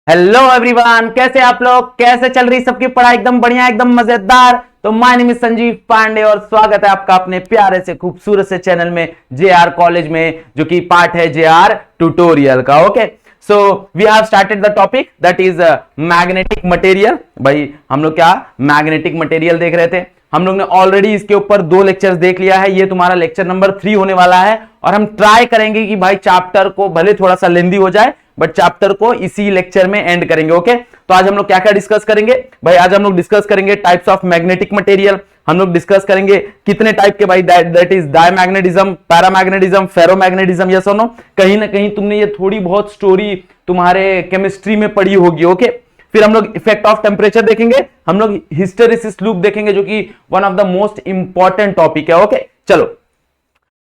Hello everyone, कैसे आप लोग? कैसे चल रही सबकी पढ़ाई? एकदम बढ़िया, एकदम मजेदार। तो my name is Sanjeev Pandey और स्वागत है आपका अपने प्यारे से खूबसूरत से चैनल में जेआर कॉलेज में, जो कि पार्ट है जेआर ट्यूटोरियल का। Okay, so we have started the topic that is magnetic material. भाई हम लोग क्या मैग्नेटिक मटेरियल देख रहे थे। हम लोग ने ऑलरेडी इसके ऊपर 2 लेक्चर्स देख लिया है। ये तुम्हारा लेक्चर नंबर 3 होने वाला है और हम ट्राई करेंगे कि भाई चैप्टर को भले थोड़ा सा लेंदी हो जाए बट चैप्टर को इसी लेक्चर में एंड करेंगे। ओके, तो आज हम लोग क्या क्या डिस्कस करेंगे भाई? आज हम लोग डिस्कस करेंगे टाइप्स ऑफ मैग्नेटिक मटेरियल। हम लोग डिस्कस करेंगे कितने टाइप के भाई, that is diamagnetism, paramagnetism, ferromagnetism. Yes और नो? कहीं ना कहीं तुमने ये थोड़ी बहुत स्टोरी तुम्हारे केमिस्ट्री में पढ़ी होगी। ओके, फिर हम लोग इफेक्ट ऑफ टेम्परेचर देखेंगे, हम लोग हिस्टेरिसिस लूप देखेंगे जो कि one of the most important topic है। ओके, चलो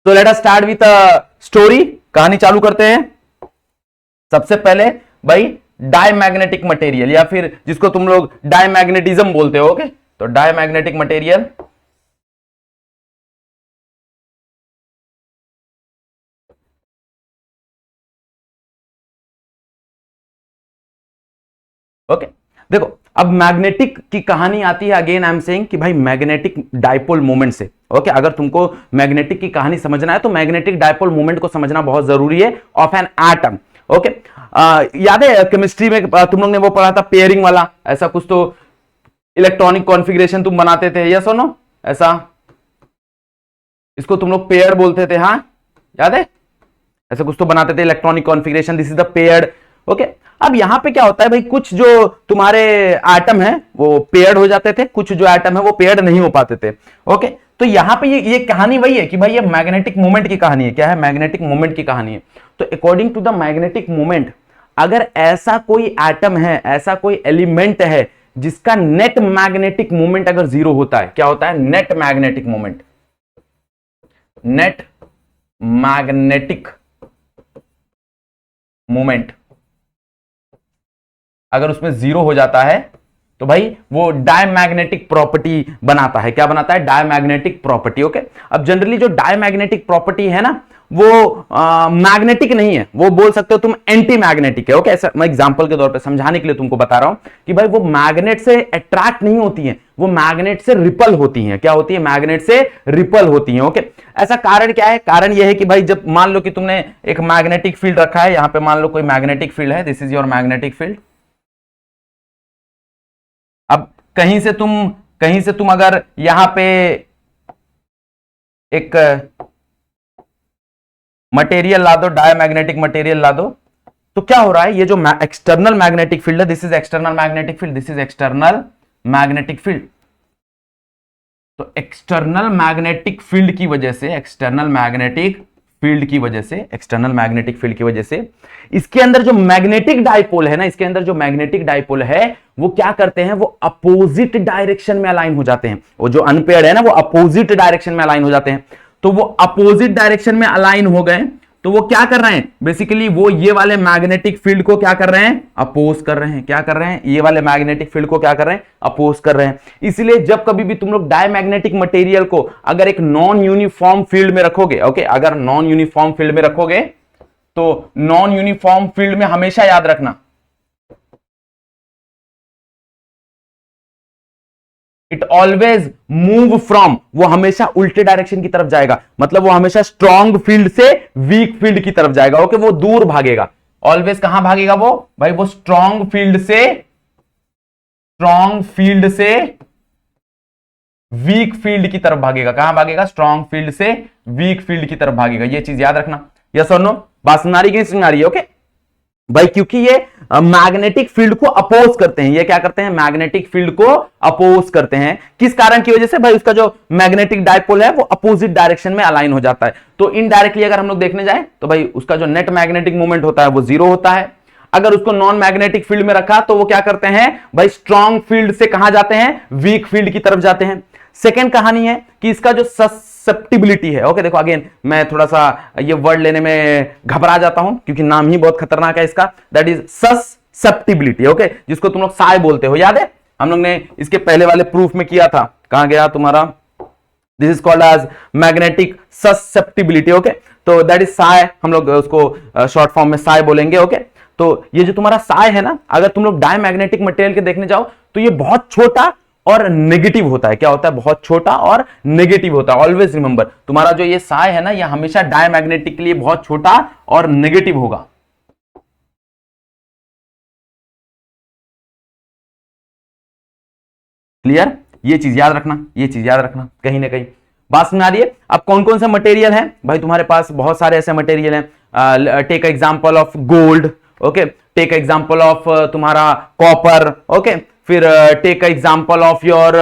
तो let us start with story. कहानी चालू करते हैं। सबसे पहले भाई डायमैग्नेटिक मटेरियल, या फिर जिसको तुम लोग डायमैग्नेटिज्म बोलते हो। ओके, तो डायमैग्नेटिक मटेरियल ओके देखो, अब मैग्नेटिक की कहानी आती है। अगेन आई एम सेइंग कि भाई मैग्नेटिक डाइपोल मोमेंट से। ओके, अगर तुमको मैग्नेटिक की कहानी समझना है तो मैग्नेटिक डाइपोल मोमेंट को समझना बहुत जरूरी है ऑफ एन एटम। ओके, याद है केमिस्ट्री में तुम लोग ने वो पढ़ा था पेयरिंग वाला, ऐसा कुछ तो इलेक्ट्रॉनिक कॉन्फ़िगरेशन तुम बनाते थे। यस और नो? ऐसा इसको तुम लोग पेयर बोलते थे। हाँ, याद है? ऐसा कुछ तो बनाते थे electronic configuration, this is the paired. Okay, अब यहां पे क्या होता है भाई, कुछ जो तुम्हारे एटम है वो पेयर्ड हो जाते थे, कुछ जो एटम है वो पेयर्ड नहीं हो पाते थे। ओके, तो यहां पे ये कहानी वही है कि भाई ये मैग्नेटिक मोमेंट की कहानी है। क्या है? मैग्नेटिक मोमेंट की कहानी है। तो according to the magnetic moment, अगर ऐसा कोई एटम है, ऐसा कोई एलिमेंट है जिसका नेट मैग्नेटिक मोमेंट अगर 0 होता है, क्या होता है? Net magnetic moment, net magnetic moment अगर उसमें 0 हो जाता है तो भाई वो डायमैग्नेटिक प्रॉपर्टी बनाता है। क्या बनाता है? Diamagnetic property. ओके, अब जनरली जो डायमैग्नेटिक प्रॉपर्टी है ना वो मैग्नेटिक नहीं है, वो बोल सकते हो तुम एंटी मैग्नेटिक है। ओके, ऐसा मैं एग्जांपल के तौर पे समझाने के लिए तुमको बता रहा हूं कि भाई वो मैग्नेट से अट्रैक्ट नहीं होती है, वो मैग्नेट से रिपल होती हैं। क्या होती है? मैग्नेट से रिपल होती हैं। ओके, ऐसा कारण क्या है? कारण यह है कि भाई जब मान लो कि तुमने एक मैग्नेटिक फील्ड रखा है, यहां पे मान लो कोई मैग्नेटिक फील्ड है, this is your magnetic field. अब कहीं से तुम अगर यहां पे एक मटेरियल ला दो, डायमैग्नेटिक मटेरियल ला दो, तो क्या हो रहा है? ये जो एक्सटर्नल मैग्नेटिक फील्ड है, this is external magnetic field, this is external magnetic field. तो एक्सटर्नल मैग्नेटिक फील्ड की वजह से, एक्सटर्नल मैग्नेटिक फील्ड की वजह से, एक्सटर्नल मैग्नेटिक फील्ड की वजह से इसके अंदर जो मैग्नेटिक डाइपोल है ना, इसके अंदर जो मैग्नेटिक डाइपोल है वो क्या करते हैं? वो अपोजिट डायरेक्शन में अलाइन हो जाते हैं। वो जो अनपेयर्ड है ना वो अपोजिट डायरेक्शन में अलाइन हो जाते हैं। तो वो अपोजिट डायरेक्शन में अलाइन हो गए तो वो क्या कर रहे हैं? बेसिकली वो ये वाले मैग्नेटिक फील्ड को क्या कर रहे हैं? अपोज कर रहे हैं। क्या कर रहे हैं? ये वाले मैग्नेटिक फील्ड को क्या कर रहे हैं? अपोज कर रहे हैं। इसलिए जब कभी भी तुम लोग डायमैग्नेटिक मटेरियल को अगर एक नॉन यूनिफॉर्म फील्ड में रखोगे, ओके, अगर नॉन यूनिफॉर्म फील्ड में रखोगे तो नॉन यूनिफॉर्म फील्ड में हमेशा याद रखना इट ऑलवेज मूव फ्रॉम, वो हमेशा उल्टे डायरेक्शन की तरफ जाएगा। मतलब वो हमेशा स्ट्रॉन्ग फील्ड से वीक फील्ड की तरफ जाएगा। ओके, वो दूर भागेगा। ऑलवेज कहां भागेगा वो भाई? वो स्ट्रॉन्ग फील्ड से वीक फील्ड की तरफ भागेगा। कहां भागेगा? स्ट्रॉन्ग फील्ड से वीक फील्ड की तरफ भागेगा। ये चीज याद रखना। यस और नो? बात सुना रही कि नहीं सुना रही है? ओके भाई, क्योंकि ये मैग्नेटिक फील्ड को अपोज करते हैं। ये क्या करते हैं? मैग्नेटिक फील्ड को अपोज करते हैं। किस कारण की वजह से? भाई उसका जो मैग्नेटिक डाइपोल है वो अपोजिट डायरेक्शन में अलाइन हो जाता है। तो इनडायरेक्टली अगर हम लोग देखने जाए तो भाई उसका जो नेट मैग्नेटिक मोमेंट होता है वो 0 होता है। अगर उसको नॉन मैग्नेटिक फील्ड में रखा तो वो क्या करते हैं भाई? स्ट्रॉन्ग फील्ड से कहां जाते हैं? वीक फील्ड की तरफ जाते हैं। सेकेंड कहानी है कि इसका जो ससेप्टिबिलिटी है। ओके, देखो अगेन मैं थोड़ा सा ये वर्ड लेने में घबरा जाता हूं क्योंकि नाम ही बहुत खतरनाक है इसका। That is susceptibility. ओके, जिसको तुम लोग साय बोलते हो। याद है हम लोग ने इसके पहले वाले प्रूफ में किया था। कहां गया तुम्हारा? This is called as magnetic susceptibility. Okay, तो दैट इज साय, हम लोग उसको शॉर्ट फॉर्म में साय बोलेंगे। ओके, तो ये जो तुम्हारा साय है ना, अगर तुम लोग डायमैग्नेटिक मटेरियल के देखने जाओ तो ये बहुत छोटा और नेगेटिव होता है। क्या होता है? बहुत छोटा और नेगेटिव होता है। ऑलवेज रिमेंबर, तुम्हारा जो ये साय है ना, ये हमेशा डायमैग्नेटिक के लिए बहुत छोटा और नेगेटिव होगा। क्लियर? ये चीज याद रखना, ये चीज याद रखना कहीं ना कहीं। बात समझ आ रही है? अब कौन कौन से मटेरियल है भाई तुम्हारे पास? बहुत सारे ऐसे मटेरियल हैं। Take example of gold, okay, take example of तुम्हारा कॉपर, ओके, फिर take example of your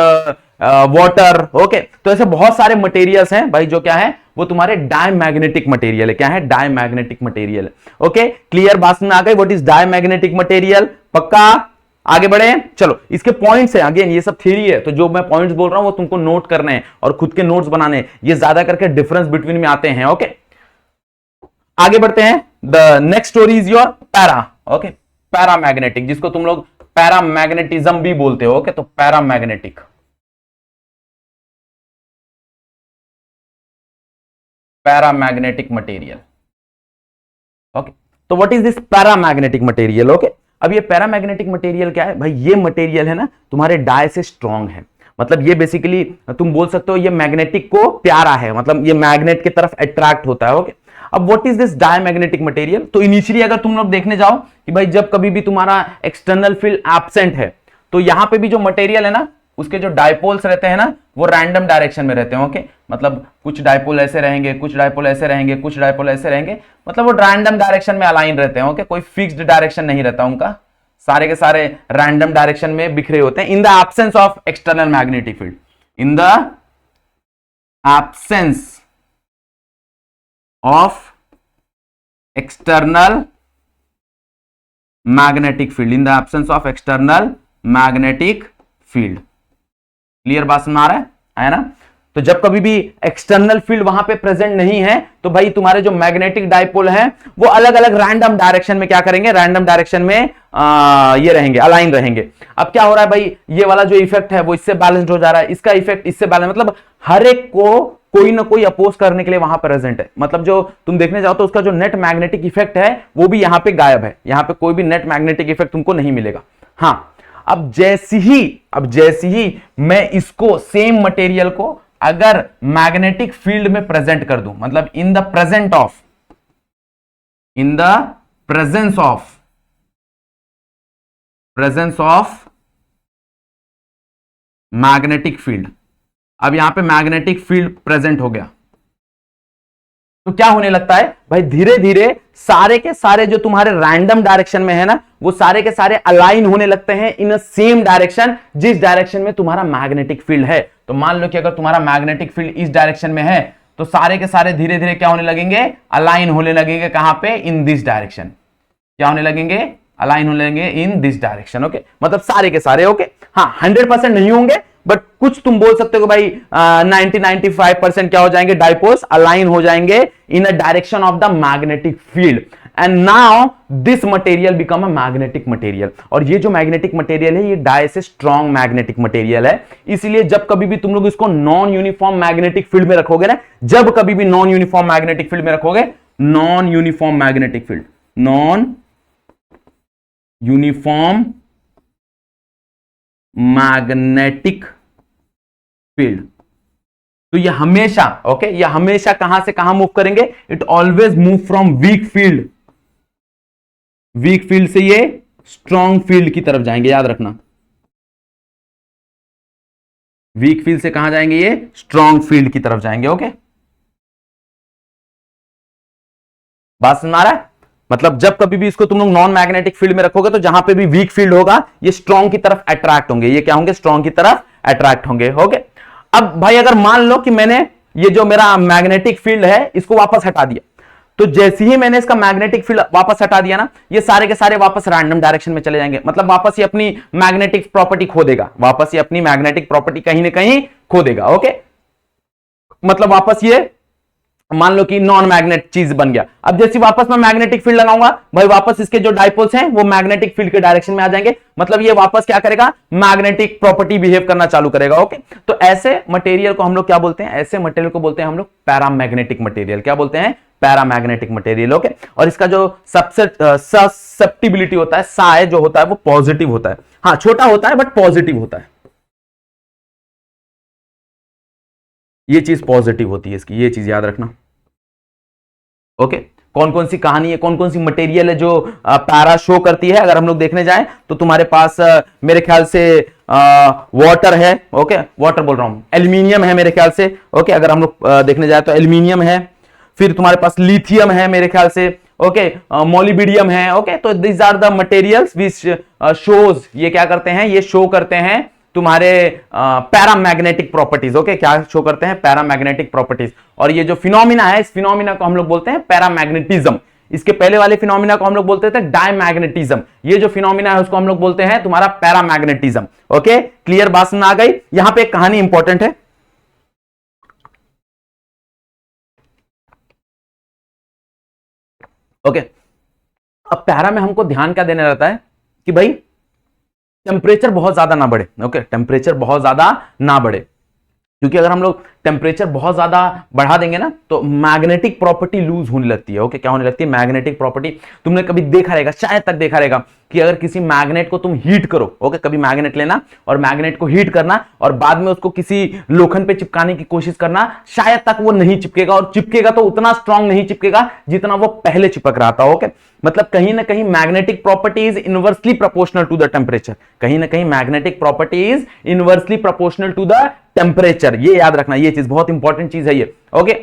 water, okay. तो ऐसे बहुत सारे मटेरियल्स हैं भाई जो क्या है, वो तुम्हारे डायमैग्नेटिक मटेरियल है। क्या है? Diamagnetic material, okay. क्लियर? बात में आ गई? What is diamagnetic material? पक्का? आगे बढ़े, चलो। इसके पॉइंट्स हैं, अगेन ये सब थ्योरी है, तो जो मैं पॉइंट्स बोल रहा हूं वो तुमको नोट करने हैं और खुद के नोट्स बनाने हैं। ये ज्यादा करके डिफरेंस बिटवीन में आते हैं, ओके। आगे बढ़ते हैं। The next story is your para, okay, paramagnetic, जिसको तुम लोग पैरामैग्नेटिज्म भी बोलते हो, ओके। तो पैरामैग्नेटिक, पैरामैग्नेटिक मटेरियल, ओके। तो what is this paramagnetic material? Okay, अब ये पैरामैग्नेटिक मटेरियल क्या है भाई? ये मटेरियल है ना तुम्हारे डाई से स्ट्रांग है। मतलब ये बेसिकली तुम बोल सकते हो ये मैग्नेटिक को प्यारा है, मतलब ये मैग्नेट की तरफ अट्रैक्ट होता है, ओके। अब what is this diamagnetic material? तो इनिशियली अगर तुम लोग देखने जाओ कि भाई जब कभी भी तुम्हारा एक्सटर्नल फील्ड एब्सेंट है, तो यहां पे भी जो मटेरियल है ना, उसके जो डायपोल्स रहते हैं ना, वो रैंडम डायरेक्शन में रहते हैं, ओके। मतलब कुछ डायपोल ऐसे रहेंगे, कुछ डायपोल ऐसे रहेंगे, कुछ डायपोल ऐसे रहेंगे, मतलब वो रैंडम डायरेक्शन में अलाइन रहते हैं, ओके। कोई फिक्स्ड डायरेक्शन नहीं रहता उनका, सारे के सारे रैंडम डायरेक्शन में बिखरे होते हैं। In the absence of external magnetic field, in the absence of external magnetic field, in the absence of external magnetic field. Clear? बात समझ आ रहा है ना? तो जब कभी भी एक्सटर्नल फील्ड वहां पे प्रेजेंट नहीं है, तो भाई तुम्हारे जो मैग्नेटिक डायपोल है वो अलग अलग रैंडम डायरेक्शन में क्या करेंगे? रैंडम डायरेक्शन में ये रहेंगे, अलाइन रहेंगे। अब क्या हो रहा है भाई, ये वाला जो इफेक्ट है वो इससे बैलेंस्ड हो जा रहा है, इसका इफेक्ट इससे बैलेंस, मतलब हर एक को कोई ना कोई अपोज करने के लिए वहां प्रेजेंट है। मतलब जो तुम देखने जाओ तो उसका जो नेट मैग्नेटिक इफेक्ट है वो भी यहां पे गायब है, यहां पे कोई भी नेट मैग्नेटिक इफेक्ट तुमको नहीं मिलेगा। हाँ, अब जैसी ही मैं इसको सेम मटेरियल को अगर मैग्नेटिक फील्ड में प्रेजेंट कर दूं, मतलब in the presence of magnetic field, अब यहां पे मैग्नेटिक फील्ड प्रेजेंट हो गया, तो क्या होने लगता है भाई, धीरे धीरे सारे के सारे जो तुम्हारे रैंडम डायरेक्शन में है ना, वो सारे के सारे अलाइन होने लगते हैं इन अ सेम डायरेक्शन, जिस डायरेक्शन में तुम्हारा मैग्नेटिक फील्ड है। तो मान लो कि अगर तुम्हारा मैग्नेटिक फील्ड इस डायरेक्शन में है, तो सारे के सारे धीरे धीरे क्या होने लगेंगे? अलाइन होने लगेंगे। कहां पे? In this direction. क्या होने लगेंगे? अलाइन होने लगेंगे इन दिस डायरेक्शन, ओके। मतलब सारे के सारे, ओके। हाँ, 100% नहीं होंगे, बट कुछ तुम बोल सकते हो भाई 90-95% क्या हो जाएंगे? डायपोल्स अलाइन हो जाएंगे in a direction of the magnetic field, and now this material become a magnetic material. और ये जो मैग्नेटिक मटेरियल है, ये डाई से स्ट्रॉन्ग मैग्नेटिक मटेरियल है। इसलिए जब कभी भी तुम लोग इसको नॉन यूनिफॉर्म मैग्नेटिक फील्ड में रखोगे ना, जब कभी भी नॉन यूनिफॉर्म मैग्नेटिक फील्ड में रखोगे, non uniform magnetic field, non uniform magnetic field, तो ये हमेशा, ओके, ये हमेशा कहां से कहां मूव करेंगे? It always move from weak field, weak field से ये स्ट्रॉन्ग फील्ड की तरफ जाएंगे, याद रखना। वीक फील्ड से कहां जाएंगे? ये स्ट्रॉन्ग फील्ड की तरफ जाएंगे, ओके। बात समझ आ रहा है? मतलब जब कभी भी इसको तुम लोग नॉन मैग्नेटिक फील्ड में रखोगे, तो जहां पे भी वीक फील्ड होगा, ये स्ट्रॉन्ग की तरफ अट्रैक्ट होंगे। ये क्या होंगे? स्ट्रॉन्ग की तरफ अट्रैक्ट होंगे, ओके। अब भाई अगर मान लो कि मैंने ये जो मेरा मैग्नेटिक फील्ड है, इसको वापस हटा दिया, तो जैसे ही मैंने इसका मैग्नेटिक फील्ड वापस हटा दिया ना, ये सारे के सारे वापस रैंडम डायरेक्शन में चले जाएंगे। मतलब वापस ये अपनी मैग्नेटिक प्रॉपर्टी खो देगा, वापस ये अपनी मैग्नेटिक प्रॉपर्टी कहीं ना कहीं खो देगा, ओके। मतलब वापस ये मान लो कि नॉन मैग्नेट चीज बन गया। अब जैसे वापस मैं मैग्नेटिक फील्ड लगाऊंगा भाई, वापस इसके जो डाइपोल्स हैं वो मैग्नेटिक फील्ड के डायरेक्शन में आ जाएंगे, मतलब ये वापस क्या करेगा, मैग्नेटिक प्रॉपर्टी बिहेव करना चालू करेगा। ओके, तो ऐसे मटेरियल को हम लोग क्या बोलते हैं, ऐसे मटेरियल को बोलते हैं हम लोग पैरामैग्नेटिक मटेरियल। क्या बोलते हैं, पैरामैग्नेटिक मटेरियल। ओके, और इसका जो सबसे ससेप्टिबिलिटी होता है, साय जो होता है वो पॉजिटिव होता है। हाँ, छोटा होता है बट पॉजिटिव होता है, ये चीज पॉजिटिव होती है इसकी, ये चीज याद रखना। ओके, कौन कौन सी कहानी है, कौन कौन सी मटेरियल है जो पैरा शो करती है, अगर हम लोग देखने जाएं तो तुम्हारे पास मेरे ख्याल से वाटर है। ओके, वाटर बोल रहा हूं, एल्यूमिनियम है मेरे ख्याल से। ओके, अगर हम लोग देखने जाए तो एल्यूमिनियम है, फिर तुम्हारे पास लिथियम है मेरे ख्याल से। ओके, मोलिबिडियम है। ओके, तो this are the materials which shows, ये क्या करते हैं, ये शो करते हैं तुम्हारे पैरामैग्नेटिक प्रॉपर्टीज। ओके, क्या शो करते हैं, पैरामैग्नेटिक प्रॉपर्टीज। और ये जो फिनोमिना है, इस फिनोमिना को हम लोग बोलते हैं पैरामैग्नेटिज्म। इसके पहले वाले फिनोमिना को हम लोग बोलते थे डायमैग्नेटिज्म, ये जो फिनोमिना है उसको हम लोग बोलते हैं तुम्हारा पैरामैग्नेटिज्म। ओके, क्लियर, बात समझ आ गई। यहां पे एक कहानी इंपॉर्टेंट है। ओके, अब पैरा में हमको ध्यान क्या देना रहता है कि भाई टेम्परेचर बहुत ज्यादा ना बढ़े। ओके, टेम्परेचर बहुत ज्यादा ना बढ़े, क्योंकि अगर हम लोग टेम्परेचर बहुत ज्यादा बढ़ा देंगे ना तो मैग्नेटिक प्रॉपर्टी लूज होने लगती है। ओके, क्या होने लगती है, मैग्नेटिक प्रॉपर्टी। तुमने कभी देखा रहेगा, शायद तक देखा रहेगा कि अगर किसी मैग्नेट को तुम हीट करो, ओके, कभी मैग्नेट लेना और मैग्नेट को हीट करना और बाद में उसको किसी लोखंड पे चिपकाने की कोशिश करना, शायद तक वो नहीं चिपकेगा, और चिपकेगा तो उतना स्ट्रांग नहीं चिपकेगा जितना वो पहले चिपक रहा था। ओके, मतलब कहीं ना कहीं magnetic property is inversely proportional to the temperature, कहीं ना कहीं magnetic property is inversely proportional to the temperature, ये याद रखना, ये चीज बहुत इंपॉर्टेंट चीज है ये। ओके,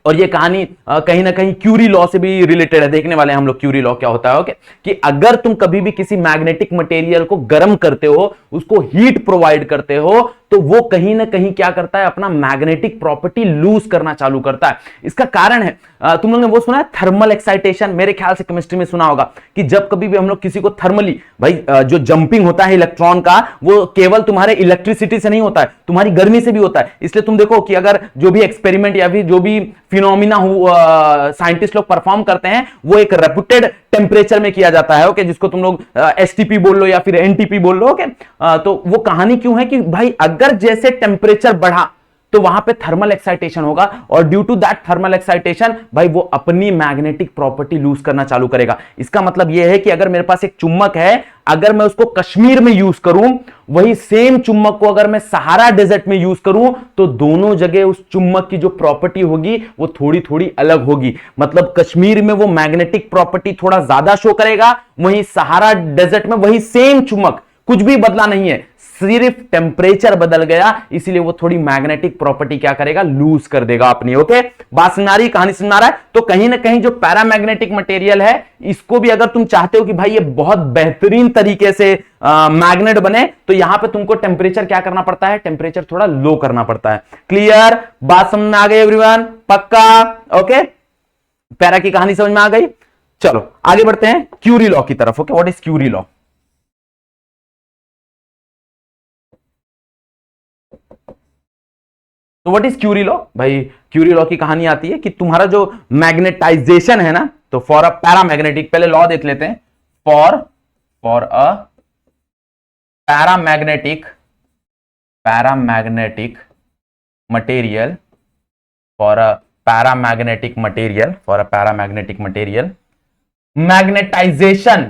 और ये कहानी कहीं ना कहीं क्यूरी लॉ से भी रिलेटेड है, देखने वाले हैं हम लोग क्यूरी लॉ क्या होता है। ओके, कि अगर तुम कभी भी किसी मैग्नेटिक मटेरियल को गर्म करते हो, उसको हीट प्रोवाइड करते हो, तो वो कहीं ना कहीं क्या करता है, अपना मैग्नेटिक प्रॉपर्टी लूज करना चालू करता है। इसका कारण है, तुम लोगों ने वो सुना है थर्मल एक्साइटेशन, मेरे ख्याल से केमिस्ट्री में सुना होगा कि जब कभी भी हम लोग किसी को थर्मली, भाई जो जंपिंग होता है इलेक्ट्रॉन का, वो केवल तुम्हारे इलेक्ट्रिसिटी से नहीं होता है, तुम्हारी गर्मी से भी होता है। इसलिए तुम देखो कि अगर जो भी एक्सपेरिमेंट या फिर जो भी फिनोमिना साइंटिस्ट लोग परफॉर्म करते हैं, वो एक रेपुटेड टेम्परेचर में किया जाता है। ओके, जिसको तुम लोग एसटीपी बोल लो या फिर एनटीपी बोल लो। ओके, तो वो कहानी क्यों है कि भाई अगर जैसे टेम्परेचर बढ़ा तो वहां पे थर्मल एक्साइटेशन होगा, और due to that thermal excitation भाई वो अपनी मैग्नेटिक प्रॉपर्टी लूज करना चालू करेगा। इसका मतलब यह है कि अगर मेरे पास एक चुंबक है, अगर मैं उसको कश्मीर में यूज करूं, वही सेम चुंबक को अगर मैं सहारा डेजर्ट में यूज करूं, तो दोनों जगह उस चुंबक की जो प्रॉपर्टी होगी वो थोड़ी थोड़ी अलग होगी। मतलब कश्मीर में वो मैग्नेटिक प्रॉपर्टी थोड़ा ज्यादा शो करेगा, वहीं सहारा डेजर्ट में वही सेम चुंबक, कुछ भी बदला नहीं है, सिर्फ टेम्परेचर बदल गया, इसीलिए वो थोड़ी मैग्नेटिक प्रॉपर्टी क्या करेगा, लूज कर देगा अपनी। ओके, बात समझ आ रही, कहानी समझ आ रहा है। तो कहीं ना कहीं जो पैरामैग्नेटिक मटेरियल है, इसको भी अगर तुम चाहते हो कि भाई ये बहुत बेहतरीन तरीके से मैग्नेट बने, तो यहां पे तुमको टेम्परेचर क्या करना पड़ता है, टेम्परेचर थोड़ा लो करना पड़ता है। क्लियर, बात समझ में आ गई एवरीवन, पक्का। ओके, पैरा की कहानी समझ में आ गई। चलो आगे बढ़ते हैं क्यूरी लॉ की तरफ। Okay, what is Curie law. तो व्हाट इज क्यूरी लॉ, भाई क्यूरी लॉ की कहानी आती है कि तुम्हारा जो मैग्नेटाइजेशन है ना, तो फॉर अ पैरामैग्नेटिक, पहले लॉ देख लेते हैं, for a paramagnetic material, for a paramagnetic material, magnetisation,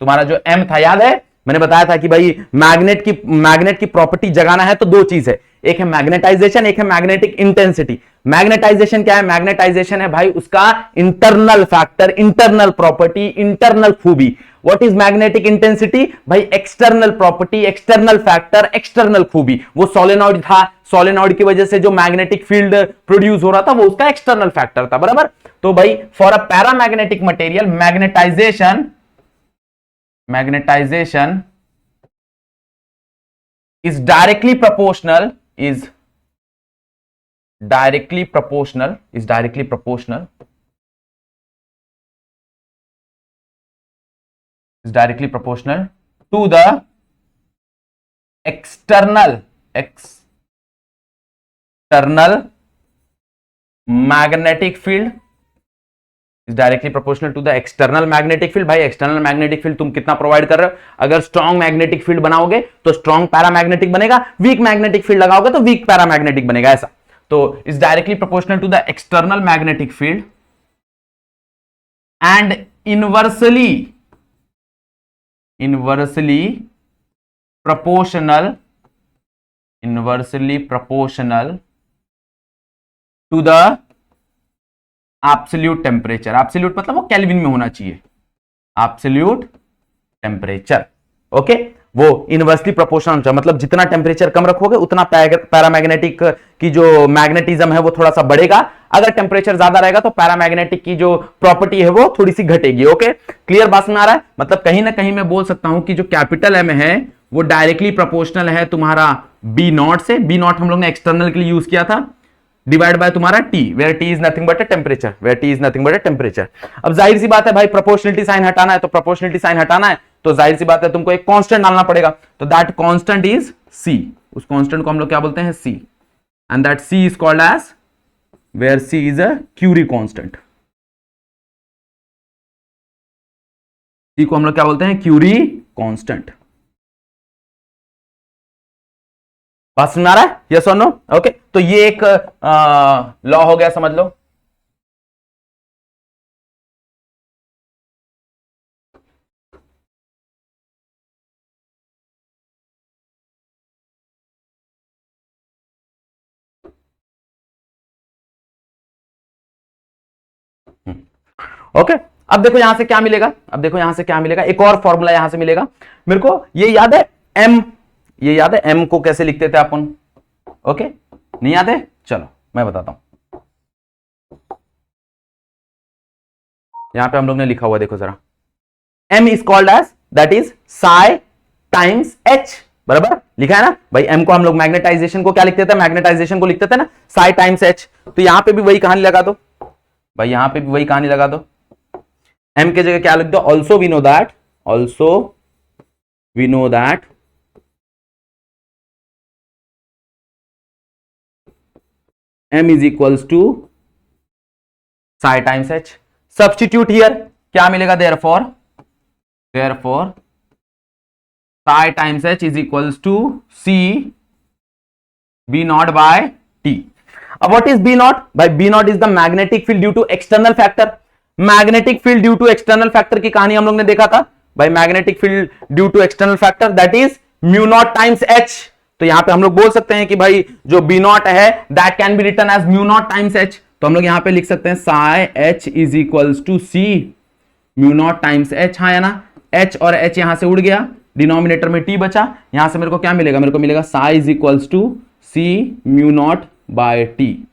तुम्हारा जो एम था याद है, मैंने बताया था कि भाई मैग्नेट की प्रॉपर्टी जगाना है तो दो चीज है, एक है मैग्नेटाइजेशन, एक है मैग्नेटिक इंटेंसिटी। मैग्नेटाइजेशन क्या है, मैग्नेटाइजेशन है भाई उसका internal factor, internal property, internal खूबी। व्हाट इज मैग्नेटिक इंटेंसिटी, भाई external property, external factor, external खूबी। वो सोलेनॉइड था, सोलेनॉइड की वजह से जो मैग्नेटिक फील्ड प्रोड्यूस हो रहा था वो उसका एक्सटर्नल फैक्टर था, बराबर। तो भाई for a paramagnetic material, magnetisation is directly proportional to the external magnetic field is directly proportional to the external magnetic field. भाई एक्सटर्नल मैग्नेटिक फील्ड तुम कितना प्रोवाइड कर रहे हो? अगर स्ट्रॉन्ग मैग्नेटिक फील्ड बनाओगे तो स्ट्रॉन्ग पैरामैग्नेटिक बनेगा, वीक मैग्नेटिक फील्ड लगाओगे तो वीक पैरामैग्नेटिक बनेगा, ऐसा। तो is directly proportional to the external magnetic field and inversely proportional to the absolute temperature. Absolute मतलब वो केल्विन में होना चाहिए, एब्सोल्यूट टेम्परेचर। ओके, वो इनवर्सली प्रोपोर्शनल होता है, मतलब जितना टेम्परेचर कम रखोगे उतना पैरामैग्नेटिक की जो मैग्नेटिज्म है वो थोड़ा सा बढ़ेगा, अगर टेम्परेचर ज्यादा रहेगा तो पैरामैग्नेटिक की जो प्रॉपर्टी है वो थोड़ी सी घटेगी। ओके, क्लियर बात में आ रहा है? मतलब कहीं ना कहीं मैं बोल सकता हूं कि जो कैपिटल एम है वो डायरेक्टली प्रोपोर्शनल है तुम्हारा बी नॉट से। बी नॉट हम लोग ने एक्सटर्नल के लिए यूज किया था, डिवाइड बाय तुम्हारा T, where T is nothing but a temperature, where T is nothing but a temperature. अब जाहिर सी बात है भाई, प्रोपोर्शनलिटी साइन हटाना है, तो प्रोपोर्शनलिटी साइन हटाना है तो जाहिर सी बात है तुमको एक कांस्टेंट डालना पड़ेगा, तो दैट कांस्टेंट इज सी। उस कांस्टेंट को हम लोग क्या बोलते हैं? C. And that C is called as, where C is a Curie constant. C को हम लोग क्या बोलते हैं? Curie constant. बात सुन आ रहा है? यस और नो? ओके, तो ये एक लॉ हो गया, समझ लो। ओके, अब देखो यहां से क्या मिलेगा, अब देखो यहां से क्या मिलेगा, एक और फॉर्मूला यहां से मिलेगा मेरे को। ये याद है एम, ये याद है एम को कैसे लिखते थे अपन? ओके, नहीं याद है? चलो मैं बताता हूं। यहां पे हम लोग ने लिखा हुआ देखो जरा, M is called as, that is psi times H, बराबर लिखा है ना भाई। एम को हम लोग मैग्नेटाइजेशन को क्या लिखते थे? मैग्नेटाइजेशन को लिखते थे ना साई टाइम्स एच। तो यहां पे भी वही कहानी लगा दो भाई, यहां पे भी वही कहानी लगा दो। एम के जगह क्या लिख दो? Also we know that, also we know that m is equals to psi times h. Substitute here, क्या मिलेगा? therefore psi times h is equals to c b naught by t. अब what is b naught? by b naught is the magnetic field due to external factor. magnetic field due to external factor की कहानी हम लोग ने देखा था भाई, magnetic field due to external factor that is mu naught times h. तो यहां पे हम लोग बोल सकते हैं कि भाई जो बी नॉट है that can be written as mu naught times H. तो हम लोग यहां पे लिख सकते हैं psi H is equals to C mu naught times H. हाँ या ना? एच और एच यहां से उड़ गया, डिनोमिनेटर में टी बचा, यहां से मेरे को क्या मिलेगा? मेरे को मिलेगा psi is equals to C mu naught by T.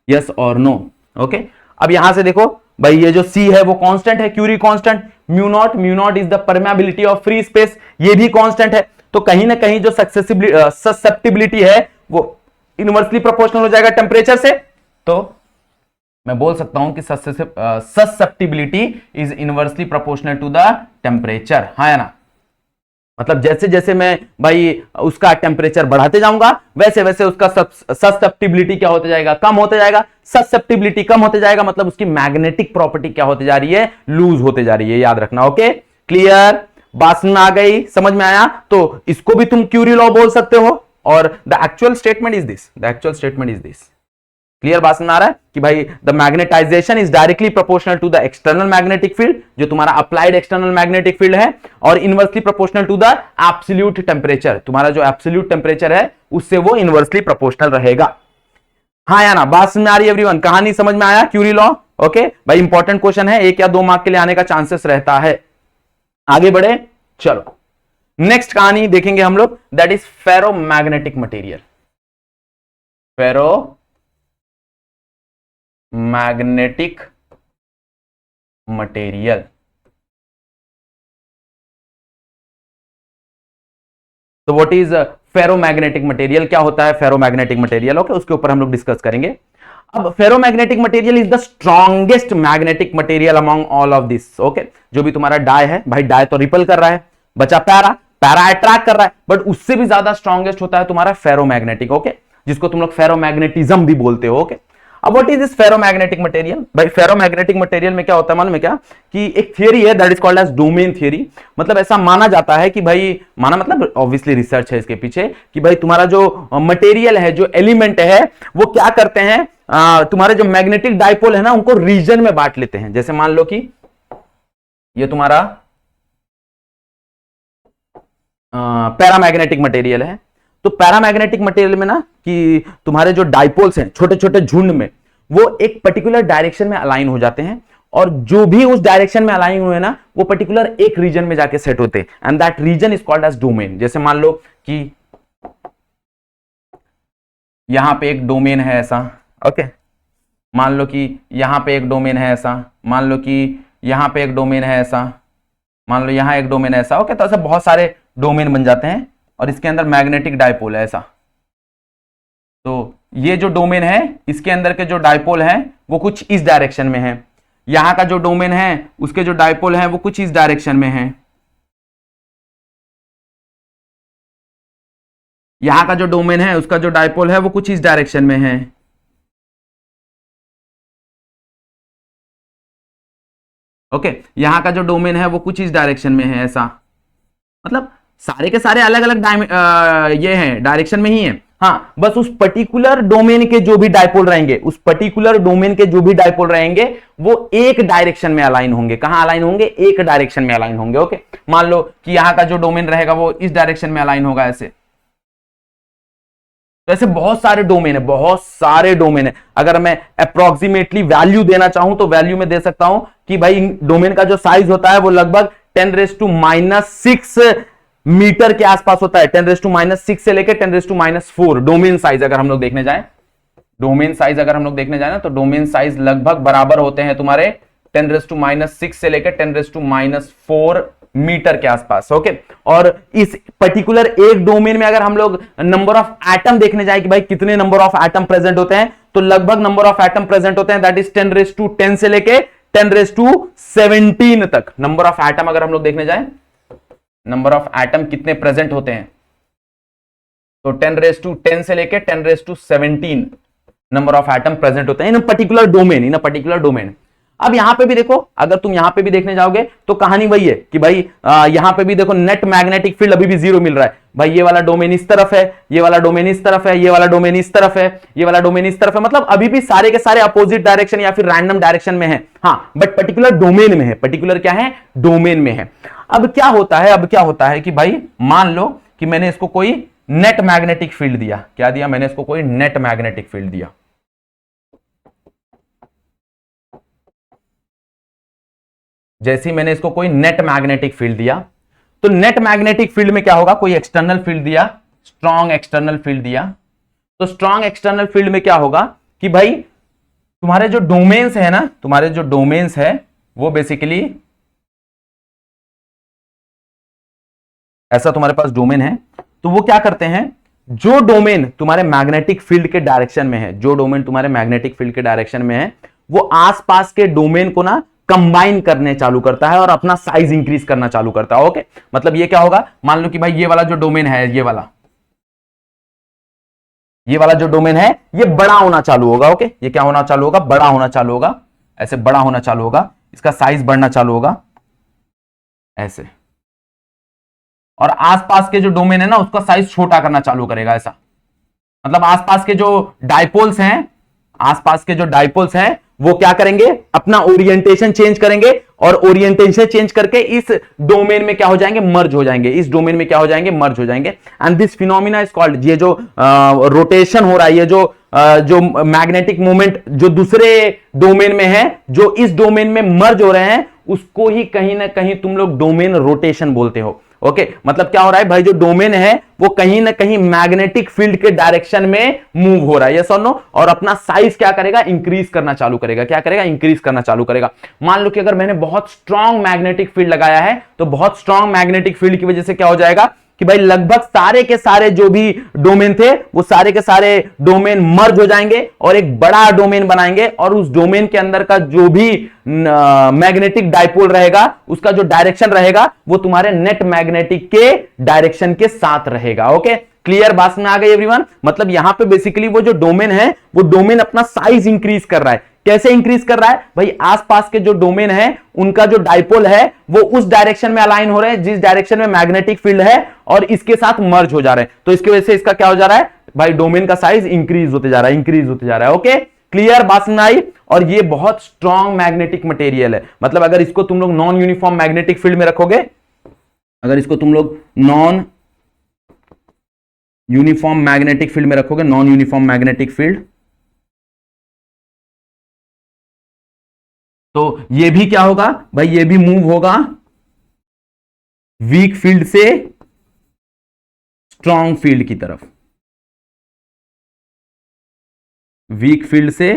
Yes और नो? ओके, अब यहां से देखो भाई, ये जो सी है वो कांस्टेंट है, Curie constant. Mu naught is the permeability of free space, ये भी कांस्टेंट है। तो कहीं ना कहीं जो ससेप्टिबिलिटी है वो इनवर्सली प्रोपोर्शनल हो जाएगा टेम्परेचर से। तो मैं बोल सकता हूं कि susceptibility is inversely proportional to the temperature. हाँ या ना? मतलब जैसे जैसे मैं भाई उसका टेम्परेचर बढ़ाते जाऊंगा वैसे वैसे उसका ससेप्टिबिलिटी क्या होते जाएगा? कम होते जाएगा। ससेप्टिबिलिटी कम होते जाएगा मतलब उसकी मैग्नेटिक प्रॉपर्टी क्या होते जा रही है? लूज होते जा रही है, याद रखना। Okay, clear? बात में आ गई, समझ में आया? तो इसको भी तुम क्यूरी लॉ बोल सकते हो, और the actual statement is this, the actual statement is this. Clear बात में आ रहा है कि भाई the magnetisation is directly proportional to the external magnetic field, जो तुम्हारा अप्लाइड एक्सटर्नल मैग्नेटिक फील्ड है, और inversely proportional to the absolute temperature. तुम्हारा जो एब्सोल्यूट टेम्परेचर है उससे वो इनवर्सली प्रोपोर्शनल रहेगा। हाँ या ना? बात समझ में आ रही है एवरीवन? कहानी समझ में आया? Curie law. ओके भाई, इंपॉर्टेंट क्वेश्चन है, 1 या 2 मार्क के लिए आने का चांसेस रहता है। आगे बढ़े, चलो नेक्स्ट कहानी देखेंगे हम लोग, that is ferromagnetic material. Ferromagnetic material. तो व्हाट इज फेरोमैग्नेटिक मटेरियल? क्या होता है फेरोमैग्नेटिक मटेरियल? ओके, उसके ऊपर हम लोग डिस्कस करेंगे। अब ferromagnetic material is the strongest magnetic material among all of this. Okay, जो भी तुम्हारा डाई है भाई, डाई तो रिपल कर रहा है, बचा पैरा, पैरा अट्रैक्ट कर रहा है, बट उससे भी ज्यादा स्ट्रॉन्गेस्ट होता है तुम्हारा फेरोमैग्नेटिक। ओके, जिसको तुम लोग फेरोमैग्नेटिज्म भी बोलते हो। ओके, अब what is this ferromagnetic material? भाई फेरोमैग्नेटिक मटेरियल में क्या होता है मालूम है क्या, कि एक थियरी है that is called as domain theory. मतलब ऐसा माना जाता है कि भाई, माना मतलब ऑब्वियसली रिसर्च है इसके पीछे, कि भाई तुम्हारा जो मटेरियल है, जो एलिमेंट है, वो क्या करते हैं, तुम्हारे जो मैग्नेटिक डाइपोल है ना, उनको रीजन में बांट लेते हैं। जैसे मान लो कि ये तुम्हारा पैरामैग्नेटिक मटेरियल है, तो पैरामैग्नेटिक मटेरियल में ना कि तुम्हारे जो डाइपोल्स हैं छोटे छोटे झुंड में, वो एक पर्टिकुलर डायरेक्शन में अलाइन हो जाते हैं, और जो भी उस डायरेक्शन में अलाइन हुए ना, वो पर्टिकुलर एक रीजन में जाके सेट होते हैं, and that region is called as domain. जैसे मान लो कि यहां पे एक डोमेन है ऐसा, ओके, मान लो कि यहां पे एक डोमेन है ऐसा, मान लो कि यहां पे एक डोमेन है ऐसा, मान लो यहां एक डोमेन है ऐसा, ओके। तो ऐसे बहुत सारे डोमेन बन जाते हैं, और इसके अंदर मैग्नेटिक डाइपोल है ऐसा। तो ये जो डोमेन है, इसके अंदर के जो डाइपोल हैं वो कुछ इस डायरेक्शन में है, यहां का जो डोमेन है उसके जो डाइपोल हैं वो कुछ इस डायरेक्शन में है, यहां का जो डोमेन है उसका जो डाइपोल है वो कुछ इस डायरेक्शन में है, ओके। यहां का जो डोमेन है वो कुछ इस डायरेक्शन में है ऐसा। मतलब सारे के सारे अलग अलग ये हैं, डायरेक्शन में ही है। हाँ, बस उस पर्टिकुलर डोमेन के जो भी डाइपोल रहेंगे, उस पर्टिकुलर डोमेन के जो भी डाइपोल रहेंगे, वो एक डायरेक्शन में अलाइन होंगे। कहां अलाइन होंगे? एक डायरेक्शन में अलाइन होंगे, ओके। मान लो कि यहां का जो डोमेन रहेगा वो इस डायरेक्शन में अलाइन होगा ऐसे। तो ऐसे बहुत सारे डोमेन है, बहुत सारे डोमेन है। अगर मैं अप्रोक्सीमेटली वैल्यू देना चाहूं तो वैल्यू में दे सकता हूं कि भाई डोमेन का जो साइज होता है वो लगभग 10⁻⁻6 मीटर के आसपास होता है। 10⁻⁻6 से लेकर 10⁻⁻4 डोमेन साइज अगर हम लोग देखने जाएं, डोमेन साइज अगर हम लोग देखने जाए ना, तो डोमेन साइज लगभग बराबर होते हैं तुम्हारे 10⁻6 से लेकर 10⁻4 मीटर के आसपास, ओके। और इस पर्टिकुलर एक डोमेन में अगर हम लोग नंबर ऑफ एटम देखने जाए कि भाई कितने नंबर ऑफ एटम प्रेजेंट होते हैं, तो लगभग नंबर ऑफ एटम प्रेजेंट होते हैं दैट इज 10⁻10 से लेके 10⁻17 तक। नंबर ऑफ एटम अगर हम लोग देखने जाए, नंबर ऑफ एटम कितने प्रेजेंट होते हैं, तो 10⁻10 से लेके 10⁻17 नंबर ऑफ एटम प्रेजेंट होते हैं इन पर्टिकुलर डोमेन, इन पर्टिकुलर डोमेन। अब यहां पे भी देखो, अगर तुम यहां पे भी देखने जाओगे तो कहानी वही है कि भाई यहां पे भी देखो नेट मैग्नेटिक फील्ड अभी भी 0 मिल रहा है। भाई ये वाला डोमेन इस तरफ है, ये वाला डोमेन इस तरफ है, ये वाला डोमेन इस तरफ है, ये वाला डोमेन इस तरफ है। मतलब अभी भी सारे के सारे अपोजिट डायरेक्शन या फिर रैंडम डायरेक्शन में है, हाँ, बट पर्टिकुलर डोमेन में है। पर्टिकुलर क्या है? डोमेन में है। अब क्या होता है, अब क्या होता है कि भाई मान लो कि मैंने इसको कोई नेट मैग्नेटिक फील्ड दिया। क्या दिया? मैंने इसको कोई नेट मैग्नेटिक फील्ड दिया। जैसे मैंने इसको कोई नेट मैग्नेटिक फील्ड दिया, तो नेट मैग्नेटिक फील्ड में क्या होगा? कोई एक्सटर्नल फील्ड दिया, स्ट्रॉन्ग एक्सटर्नल फील्ड दिया, तो स्ट्रॉन्ग एक्सटर्नल फील्ड में क्या होगा कि भाई तुम्हारे जो डोमेन्स है ना, तुम्हारे जो डोमेन्स है वो बेसिकली ऐसा तुम्हारे पास डोमेन है, तो वो क्या करते हैं, जो डोमेन तुम्हारे मैग्नेटिक फील्ड के डायरेक्शन में है, जो डोमेन तुम्हारे मैग्नेटिक फील्ड के डायरेक्शन में है, वो आसपास के डोमेन को ना कंबाइन करने चालू करता है और अपना साइज इंक्रीज करना चालू करता है, ओके। मतलब ये क्या होगा, मान लो कि भाई ये वाला जो डोमेन है, ये वाला जो डोमेन है, ये बड़ा होना चालू होगा, ओके। ये क्या होना चालू होगा? बड़ा होना चालू होगा, ऐसे बड़ा होना चालू होगा, इसका साइज बढ़ना चालू होगा ऐसे। और आसपास के जो डोमेन है ना, उसका साइज छोटा करना चालू करेगा ऐसा। मतलब आसपास के जो डाइपोल्स हैं, आसपास के जो डाइपोल्स हैं वो क्या करेंगे? अपना ओरिएंटेशन चेंज करेंगे, और ओरिएंटेशन चेंज करके इस डोमेन में क्या हो जाएंगे? मर्ज हो जाएंगे। इस डोमेन में क्या हो जाएंगे? मर्ज हो जाएंगे। And this phenomena is called, ये जो रोटेशन हो रहा है, ये जो मैग्नेटिक मोमेंट जो दूसरे डोमेन में है, जो इस डोमेन में मर्ज हो रहे हैं, उसको ही कहीं ना कहीं तुम लोग डोमेन रोटेशन बोलते हो, ओके। मतलब क्या हो रहा है भाई, जो डोमेन है वो कहीं ना कहीं मैग्नेटिक फील्ड के डायरेक्शन में मूव हो रहा है, यस और नो, और अपना साइज क्या करेगा? इंक्रीज करना चालू करेगा। क्या करेगा? इंक्रीज करना चालू करेगा। मान लो कि अगर मैंने बहुत स्ट्रॉन्ग मैग्नेटिक फील्ड लगाया है, तो बहुत स्ट्रॉन्ग मैग्नेटिक फील्ड की वजह से क्या हो जाएगा कि भाई लगभग सारे के सारे जो भी डोमेन थे, वो सारे के सारे डोमेन मर्ज हो जाएंगे और एक बड़ा डोमेन बनाएंगे, और उस डोमेन के अंदर का जो भी मैग्नेटिक डाइपोल रहेगा, उसका जो डायरेक्शन रहेगा वो तुम्हारे नेट मैग्नेटिक के डायरेक्शन के साथ रहेगा। ओके, क्लियर बात में आ गई एवरीवन। मतलब यहां पे बेसिकली वो जो डोमेन है वो डोमेन अपना साइज इंक्रीज कर रहा है। कैसे इंक्रीज कर रहा है भाई, आसपास के जो डोमेन है उनका जो डाइपोल है वो उस डायरेक्शन में अलाइन हो रहे हैं जिस डायरेक्शन में मैग्नेटिक फील्ड है और इसके साथ मर्ज हो जा रहे हैं। तो इसकी वजह से इसका क्या हो जा रहा है भाई, डोमेन का साइज इंक्रीज होते जा रहा है, इंक्रीज होते जा रहा है। ओके, क्लियर बात समझ आई। और ये बहुत स्ट्रॉन्ग मैग्नेटिक मटेरियल है। मतलब अगर इसको तुम लोग नॉन यूनिफॉर्म मैग्नेटिक फील्ड में रखोगे, अगर इसको तुम लोग नॉन यूनिफॉर्म मैग्नेटिक फील्ड में रखोगे, नॉन यूनिफॉर्म मैग्नेटिक फील्ड, तो ये भी क्या होगा भाई, ये भी मूव होगा वीक फील्ड से स्ट्रॉन्ग फील्ड की तरफ, वीक फील्ड से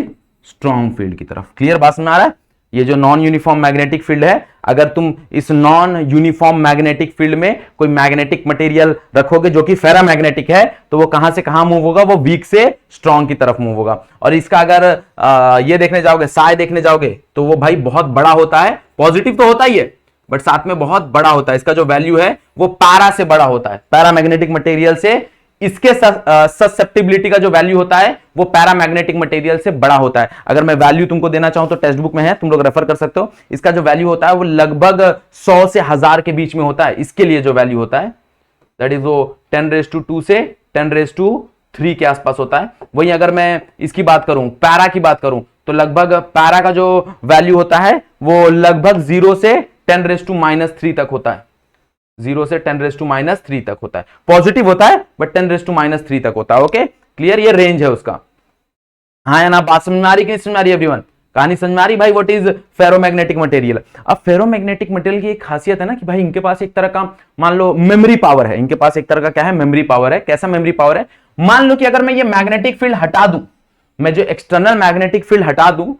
स्ट्रॉन्ग फील्ड की तरफ। क्लियर बात समझ आ रहा है। ये जो नॉन यूनिफॉर्म मैग्नेटिक फील्ड है, अगर तुम इस नॉन यूनिफॉर्म मैग्नेटिक फील्ड में कोई मैग्नेटिक मटेरियल रखोगे जो कि फेरामैग्नेटिक है, तो वो कहां से कहां मूव होगा, वो वीक से स्ट्रॉन्ग की तरफ मूव होगा। और इसका अगर ये देखने जाओगे, साय देखने जाओगे, तो वो भाई बहुत बड़ा होता है। पॉजिटिव तो होता ही है बट साथ में बहुत बड़ा होता है। इसका जो वैल्यू है वो पैरा से बड़ा होता है, पैरामैग्नेटिक मटेरियल से इसके ससेप्टिबिलिटी का जो वैल्यू होता है वो पैरामैग्नेटिक मटेरियल से बड़ा होता है। अगर मैं वैल्यू तुमको देना चाहूं तो टेक्स्ट बुक में है, तुम लोग रेफर कर सकते हो। इसका जो वैल्यू होता है वो लगभग 100 से 1000 के बीच में होता है। इसके लिए जो वैल्यू होता है दैट इज वो 10⁻² से 10⁻³ के आसपास होता है। वहीं अगर मैं इसकी बात करूं, पैरा की बात करूं, तो लगभग पैरा का जो वैल्यू होता है वो लगभग 0 से 10⁻³ तक होता है। 0 से 10⁻³ तक होता है। पॉजिटिव होता है बट 10⁻³ तक होता है। ओके, क्लियर, ये रेंज है उसका। हाँ या ना, बात समझ में आ रही कि नहीं समझ में आ रही एवरीवन? कहानी समझ में आ रही भाई? What is ferromagnetic material? अब फेरोमैग्नेटिक मटेरियल की एक खासियत है ना कि भाई इनके पास एक तरह का मान लो मेमोरी पावर है। इनके पास एक तरह का क्या है, मेमोरी पावर है। कैसा मेमोरी पावर है? मान लो कि अगर मैं ये मैग्नेटिक फील्ड हटा दूं, मैं जो एक्सटर्नल मैग्नेटिक फील्ड हटा दूं,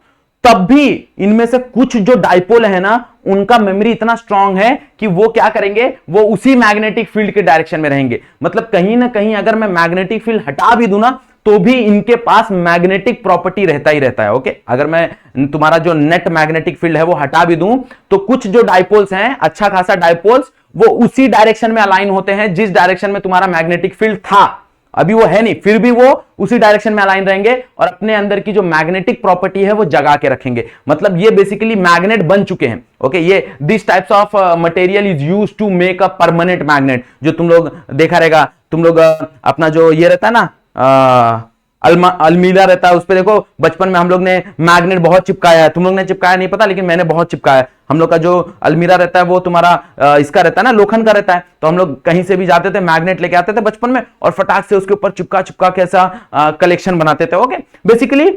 तब भी इनमें से कुछ जो डाइपोल है ना, उनका मेमोरी इतना स्ट्रांग है कि वो क्या करेंगे, वो उसी मैग्नेटिक फील्ड के डायरेक्शन में रहेंगे। मतलब कहीं ना कहीं अगर मैं मैग्नेटिक फील्ड हटा भी दूं ना, तो भी इनके पास मैग्नेटिक प्रॉपर्टी रहता ही रहता है। ओके, अगर मैं तुम्हारा जो नेट मैग्नेटिक फील्ड है वो हटा भी दूं, तो कुछ जो डाइपोल्स हैं, अच्छा खासा डाइपोल्स, वो उसी डायरेक्शन में अलाइन होते हैं जिस डायरेक्शन में तुम्हारा मैग्नेटिक फील्ड था। अभी वो है नहीं, फिर भी वो उसी डायरेक्शन में अलाइन रहेंगे और अपने अंदर की जो मैग्नेटिक प्रॉपर्टी है वो जगा के रखेंगे। मतलब ये बेसिकली मैग्नेट बन चुके हैं। ओके, ये this types of material is used to make a permanent magnet. जो तुम लोग देखा रहेगा, तुम लोग अपना जो ये रहता है ना अलमीरा रहता है, उस पे देखो बचपन में हम लोग ने मैग्नेट बहुत चिपकाया है। तुम लोग ने चिपकाया नहीं पता, लेकिन मैंने बहुत चिपकाया है। हम लोग का जो अलमीरा रहता है वो तुम्हारा इसका रहता है ना, लोखंड का रहता है। तो हम लोग कहीं से भी जाते थे, मैग्नेट लेके आते थे बचपन में और फटाक से उसके ऊपर चिपका चिपका के ऐसा कलेक्शन बनाते थे। ओके, बेसिकली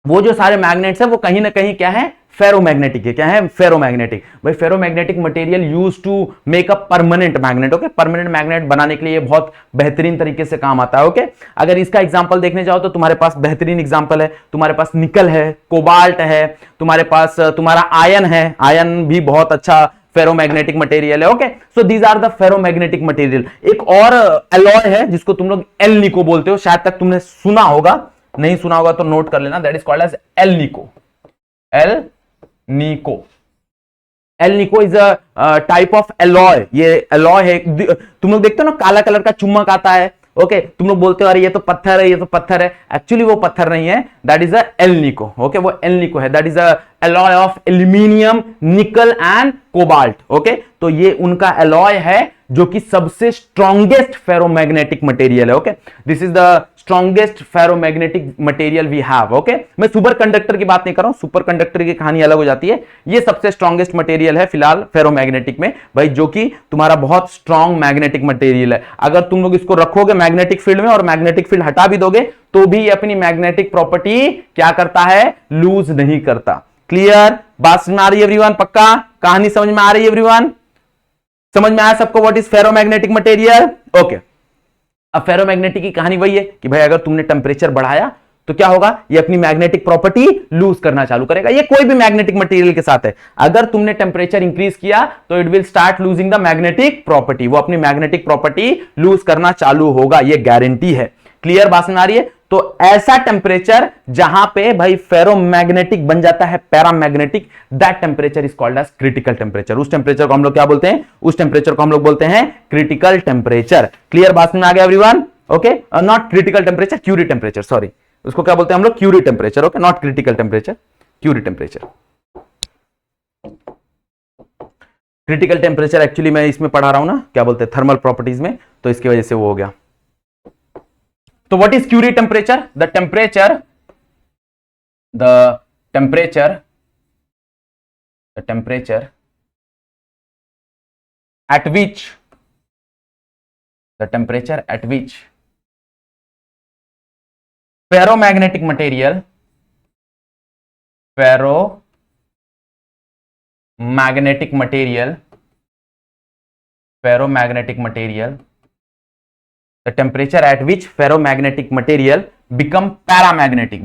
वो जो सारे मैग्नेट्स है वो कहीं ना कहीं क्या है, फेरोमैग्नेटिक है। क्या है? फेरोमैग्नेटिक। भाई ferromagnetic material used to make a permanent magnet. Okay, permanent magnet बनाने के लिए बहुत बेहतरीन तरीके से काम आता है। ओके, अगर इसका एग्जांपल देखने जाओ तो तुम्हारे पास बेहतरीन एग्जांपल है। तुम्हारे पास निकल है, कोबाल्ट है, तुम्हारे पास तुम्हारा आयन है। आयन भी बहुत अच्छा फेरोमैग्नेटिक मटेरियल है। Okay, so these are the ferromagnetic material. एक और एलॉय है जिसको तुम लोग एल निको बोलते हो, शायद तक तुमने सुना होगा, नहीं सुना होगा तो नोट कर लेना। That is called as Alnico. Alnico, Alnico is a type of alloy. ये एलॉय है, तुम लोग देखते हो ना काला कलर का चुम्बक आता है। ओके, तुम लोग बोलते हो अरे ये तो पत्थर है, ये तो पत्थर है। एक्चुअली वो पत्थर नहीं है, that is a Alnico. Okay, वो एल निको है, that is a alloy of aluminium, nickel and cobalt. Okay, तो ये उनका एलॉय है जो कि सबसे स्ट्रॉन्गेस्ट फेरोमैग्नेटिक मटेरियल है। Okay, this is the strongest ferromagnetic material we have. Okay, मैं सुपर कंडक्टर की बात नहीं कर रहा हूं, सुपर कंडक्टर की कहानी अलग हो जाती है। ये सबसे स्ट्रॉन्गेस्ट मटेरियल है फिलहाल फेरोमैग्नेटिक में भाई, जो कि तुम्हारा बहुत स्ट्रॉन्ग मैग्नेटिक मटेरियल है। अगर तुम लोग इसको रखोगे मैग्नेटिक फील्ड में और मैग्नेटिक फील्ड हटा भी दोगे तो भी अपनी मैग्नेटिक प्रॉपर्टी क्या करता है, लूज नहीं करता। क्लियर बात समझ में आ रही है एवरीवन? पक्का कहानी समझ में आ रही है एवरीवन? समझ में आया सबको what is ferromagnetic material? Okay, अब फेरोमैग्नेटिक की कहानी वही है कि भाई अगर तुमने टेंपरेचर बढ़ाया तो क्या होगा, ये अपनी मैग्नेटिक प्रॉपर्टी लूज करना चालू करेगा। ये कोई भी मैग्नेटिक मटेरियल के साथ है। अगर तुमने टेंपरेचर इंक्रीज किया तो it will start losing the magnetic property. वो अपनी मैग्नेटिक प्रॉपर्टी लूज करना चालू होगा, ये गारंटी है। क्लियर बात समझ आ रही है? तो ऐसा टेम्परेचर जहां पे भाई फेरोमैग्नेटिक बन जाता है paramagnetic, that temperature is called as critical temperature. उस टेम्परेचर को हम लोग क्या बोलते हैं? उस टेम्परेचर को हम लोग बोलते हैं क्रिटिकल टेम्परेचर। क्लियर बात में आ गया everyone? Okay, not critical temperature, Curie temperature, sorry, उसको क्या बोलते हैं हम लोग? Curie temperature. Okay, not critical temperature, Curie temperature. Critical temperature actually मैं इसमें पढ़ा रहा हूं ना, क्या बोलते हैं, थर्मल प्रॉपर्टीज में, तो इसकी वजह से वो हो गया। तो what is Curie temperature? The temperature at which ferromagnetic material the temperature at which ferromagnetic material become paramagnetic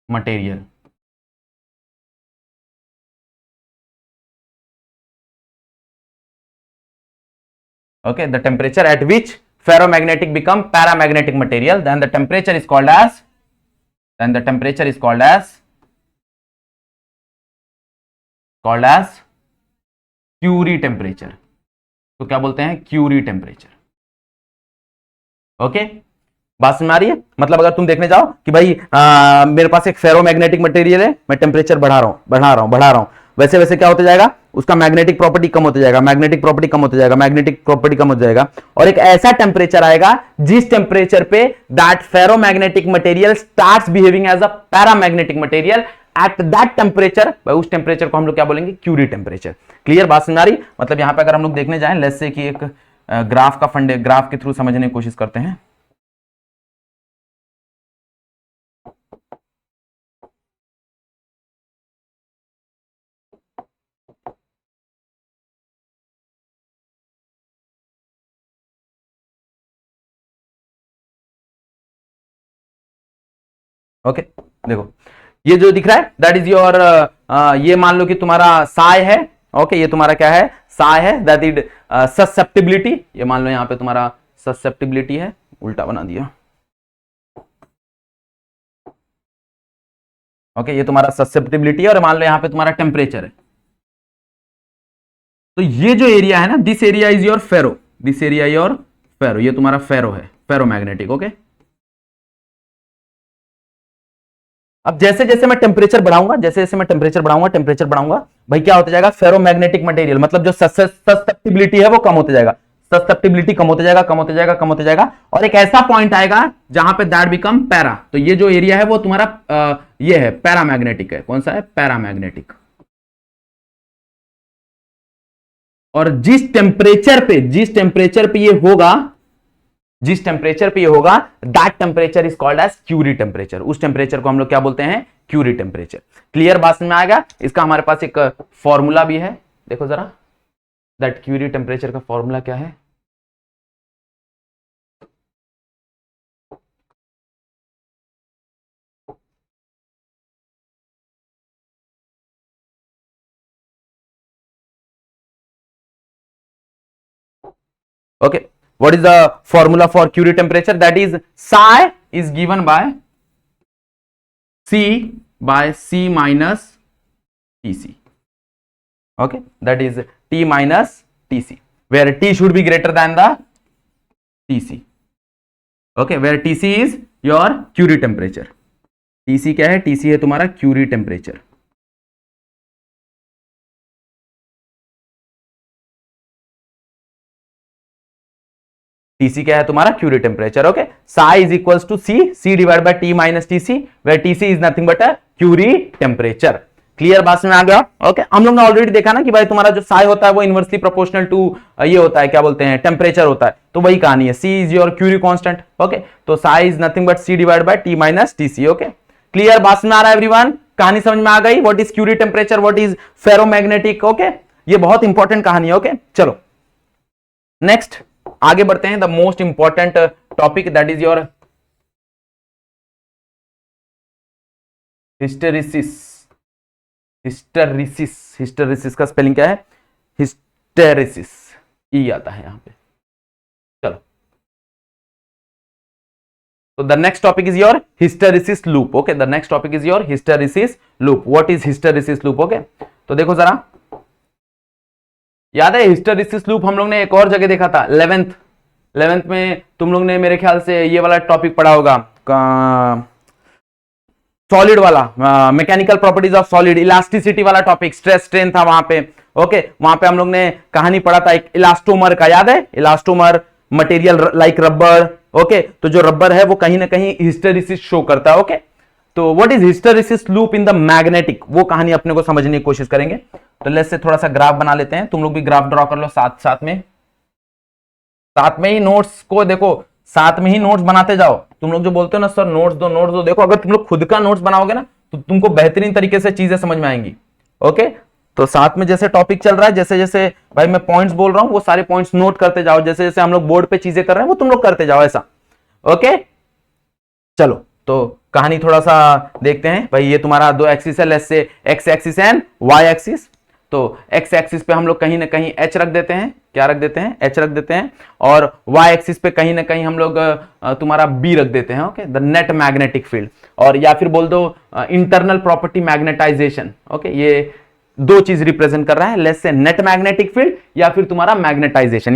material. Okay, the temperature at which ferromagnetic become paramagnetic material, then the temperature is called as Curie temperature. तो क्या बोलते हैं? Curie temperature. Okay, बात समझ आ रही है? मतलब अगर तुम देखने जाओ कि भाई मेरे पास एक फेरोमैग्नेटिक मटेरियल है, मैं टेम्परेचर बढ़ा रहा हूं, वैसे वैसे क्या होता जाएगा? उसका मैग्नेटिक प्रॉपर्टी कम होता जाएगा, मैग्नेटिक प्रॉपर्टी कम हो जाएगा, और एक ऐसा टेम्परेचर आएगा जिस टेम्परेचर पे that ferromagnetic material starts behaving as a paramagnetic material. At that temperature, उस टेम्परेचर को हम लोग क्या बोलेंगे? Curie temperature. क्लियर बात समझ आ रही? मतलब यहां पे अगर हम लोग देखने जाएं, लेट्स से कि एक ग्राफ के थ्रू समझने की कोशिश करते हैं। ओके, देखो ये जो दिख रहा है दैट इज योर, ये मान लो कि तुम्हारा साय है। ओके, ये तुम्हारा क्या है? साय है। दैट इज ससेप्टिबिलिटी, ये मान लो यहां पे तुम्हारा ससेप्टिबिलिटी है, उल्टा बना दिया। ओके, ये तुम्हारा ससेप्टिबिलिटी है, और मान लो यहां पे तुम्हारा टेम्परेचर है। तो ये जो एरिया है ना, दिस एरिया इज योर फेरो, ये तुम्हारा फेरो है, फेरोमैग्नेटिक। ओके, अब जैसे जैसे मैं टेम्परेचर बढ़ाऊंगा, टेम्परेचर बढ़ाऊंगा, भाई क्या होता जाएगा? फेरोमैग्नेटिक मटेरियल, मतलब जो ससेप्टिबिलिटी है वो कम होते जाएगा, कम होते जाएगा, और एक ऐसा पॉइंट आएगा जहां पे दैट बिकम पैरा। तो ये जो एरिया है वो तुम्हारा ये है पैरामैग्नेटिक है। कौन सा है? पैरामैग्नेटिक। और जिस टेम्परेचर पे ये होगा that temperature is called as Curie temperature. उस टेम्परेचर को हम लोग क्या बोलते हैं? Curie temperature. क्लियर बात समझ में आएगा? इसका हमारे पास एक फॉर्मूला भी है, देखो जरा, दैट क्यूरी टेम्परेचर का फॉर्मूला क्या है? Okay, what is the formula for Curie temperature? That is psi is given by C minus Tc. Okay, that is T minus Tc, where T should be greater than the Tc. Okay, where Tc is your Curie temperature. Tc क्या है? Tc है तुम्हारा Curie temperature. Tc क्या है तुम्हारा? Curie temperature. Okay, psi is equals to C divide by T minus TC, where TC is nothing but a Curie temperature. Clear बात में आ गया? ओके, हम लोग ने ऑलरेडी देखा ना कि भाई तुम्हारा जो साई होता है वो इनवर्सली प्रोपोर्शनल टू ये होता है, क्या बोलते हैं, टेम्परेचर होता है। तो वही कहानी है, C is your Curie constant. Okay, तो psi is nothing but C divide by T minus T C. Okay, clear बात में आ रहा है एवरीवन? कहानी समझ में आ गई? What is Curie temperature, what is ferromagnetic. Okay, ये बहुत इंपॉर्टेंट कहानी है। ओके, चलो नेक्स्ट आगे बढ़ते हैं। The most important topic that is your hysteresis. Hysteresis, hysteresis का स्पेलिंग क्या है? हिस्टेरिसिस, ई आता है यहां पे। चलो, तो the next topic is your hysteresis loop. Okay, the next topic is your hysteresis loop. What is hysteresis loop? Okay, तो देखो जरा, याद है हिस्टेरिसिस लूप हम लोग ने एक और जगह देखा था, 11th में तुम लोग ने मेरे ख्याल से ये वाला टॉपिक पढ़ा होगा, सॉलिड वाला, mechanical properties of solid, elasticity वाला टॉपिक, स्ट्रेस स्ट्रेन था वहां पे। ओके, वहां पे हम लोग ने कहानी पढ़ा था एक इलास्टोमर का, याद है? Elastomer material like rubber. Okay, तो जो रबर है वो कहीं ना कहीं हिस्टेरिसिस शो करता है। ओके, तो what is hysteresis loop in the magnetic, वो कहानी अपने को समझने की कोशिश करेंगे। तो लेट्स से थोड़ा सा ग्राफ बना लेते हैं, तुम लोग भी ग्राफ ड्रॉ कर लो साथ में ही नोट्स को देखो, साथ में ही नोट्स बनाते जाओ। तुम लोग जो बोलते हो ना सर नोट्स दो, देखो अगर तुम लोग खुद का नोट्स बनाओगे ना तो तुमको बेहतरीन तरीके से चीजें समझ में आएंगी। ओके, तो साथ में जैसे टॉपिक चल रहा है, जैसे जैसे भाई मैं पॉइंट्स बोल रहा हूं वो सारे पॉइंट्स नोट करते जाओ, जैसे जैसे हम लोग बोर्ड पे चीजें कर रहे हैं वो तुम लोग करते जाओ, ऐसा। ओके, चलो तो कहानी थोड़ा सा देखते हैं। भाई ये तुम्हारा दो एक्सिस है, let's say X axis and Y axis. तो एक्स एक्सिस पे हम लोग कहीं ना कहीं एच रख देते हैं, क्या रख देते हैं? एच रख देते हैं। और वाई एक्सिस पे कहीं ना कहीं हम लोग तुम्हारा बी रख देते हैं। Okay, the net magnetic field, और या फिर बोल दो इंटरनल प्रॉपर्टी मैग्नेटाइजेशन। ओके, ये दो चीज रिप्रेजेंट कर रहा है, लेट्स से नेट मैग्नेटिक फील्ड या फिर तुम्हारा मैग्नेटाइजेशन,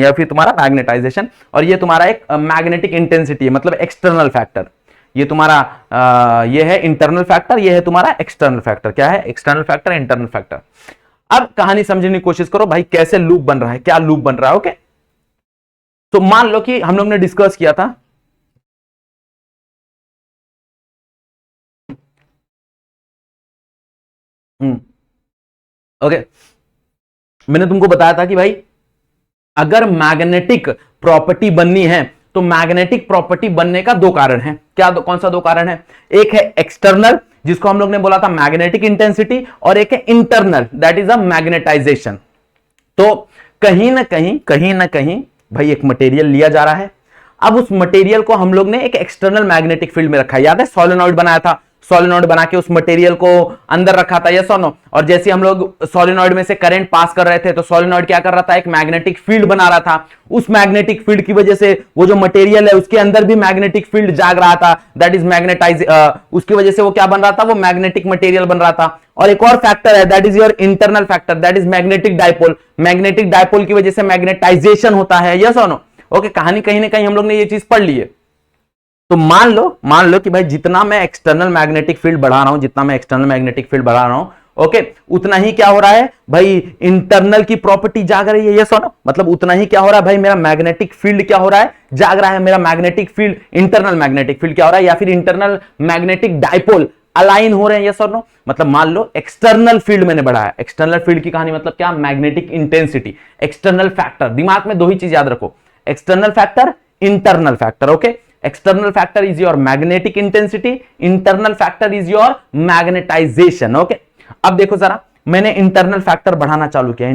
और ये तुम्हारा एक मैग्नेटिक इंटेंसिटी है, मतलब एक्सटर्नल फैक्टर। ये तुम्हारा ये है इंटरनल फैक्टर, ये है तुम्हारा एक्सटर्नल फैक्टर। क्या है? External factor, internal factor. अब कहानी समझने की कोशिश करो भाई, कैसे लूप बन रहा है, क्या लूप बन रहा है। ओके, तो मान लो कि हम लोग ने डिस्कस किया था ओके, मैंने तुमको बताया था कि भाई अगर मैग्नेटिक प्रॉपर्टी बननी है तो मैग्नेटिक प्रॉपर्टी बनने का दो कारण है। क्या कौन सा दो कारण है? एक है एक्सटर्नल, जिसको हम लोग ने बोला था मैग्नेटिक इंटेंसिटी, और एक है internal, that is a magnetisation. तो कहीं ना कहीं भाई एक मटेरियल लिया जा रहा है, अब उस मटेरियल को हम लोग ने एक एक्सटर्नल मैग्नेटिक फील्ड में रखा है। याद है सोलेनॉइड बनाया था, सोलेनॉइड बना के उस मटेरियल को अंदर रखा था, यस और नो? और जैसे हम लोग सोलेनॉइड में से करंट पास कर रहे थे तो सोलेनॉइड क्या कर रहा था? एक मैग्नेटिक फील्ड बना रहा था। उस मैग्नेटिक फील्ड की वजह से वो जो मटेरियल है उसके अंदर भी मैग्नेटिक फील्ड जाग रहा था, दैट इज मैग्नेटाइज, उसकी वजह से वो क्या बन रहा था? वो मैग्नेटिक मटेरियल बन रहा था। और एक और फैक्टर है, that is your internal factor, that is magnetic dipole. Magnetic dipole की वजह से मैग्नेटाइजेशन होता है, यस और नो? ओके, कहानी कहीं ना कहीं हम लोग ने ये चीज पढ़ ली है। तो मान लो कि भाई जितना मैं एक्सटर्नल मैग्नेटिक फील्ड बढ़ा रहा हूं, ओके, उतना ही क्या हो रहा है भाई? इंटरनल की प्रॉपर्टी जाग रही है, यस और नो? मतलब उतना ही क्या हो रहा है भाई? मेरा मैग्नेटिक फील्ड क्या हो रहा है? जाग रहा है। मेरा magnetic field, internal magnetic field क्या हो रहा है? या फिर इंटरनल मैग्नेटिक डायपोल अलाइन हो रहे हैं, यस और नो? मतलब मान लो एक्सटर्नल फील्ड मैंने बढ़ाया। एक्सटर्नल फील्ड की कहानी मतलब क्या? Magnetic intensity. एक्सटर्नल फैक्टर, दिमाग में दो ही चीज याद रखो, external factor, internal factor. Okay, external factor is your magnetic intensity, internal factor is your magnetisation. Okay, अब देखो जरा, मैंने इंटरनल फैक्टर बढ़ाना चालू किया,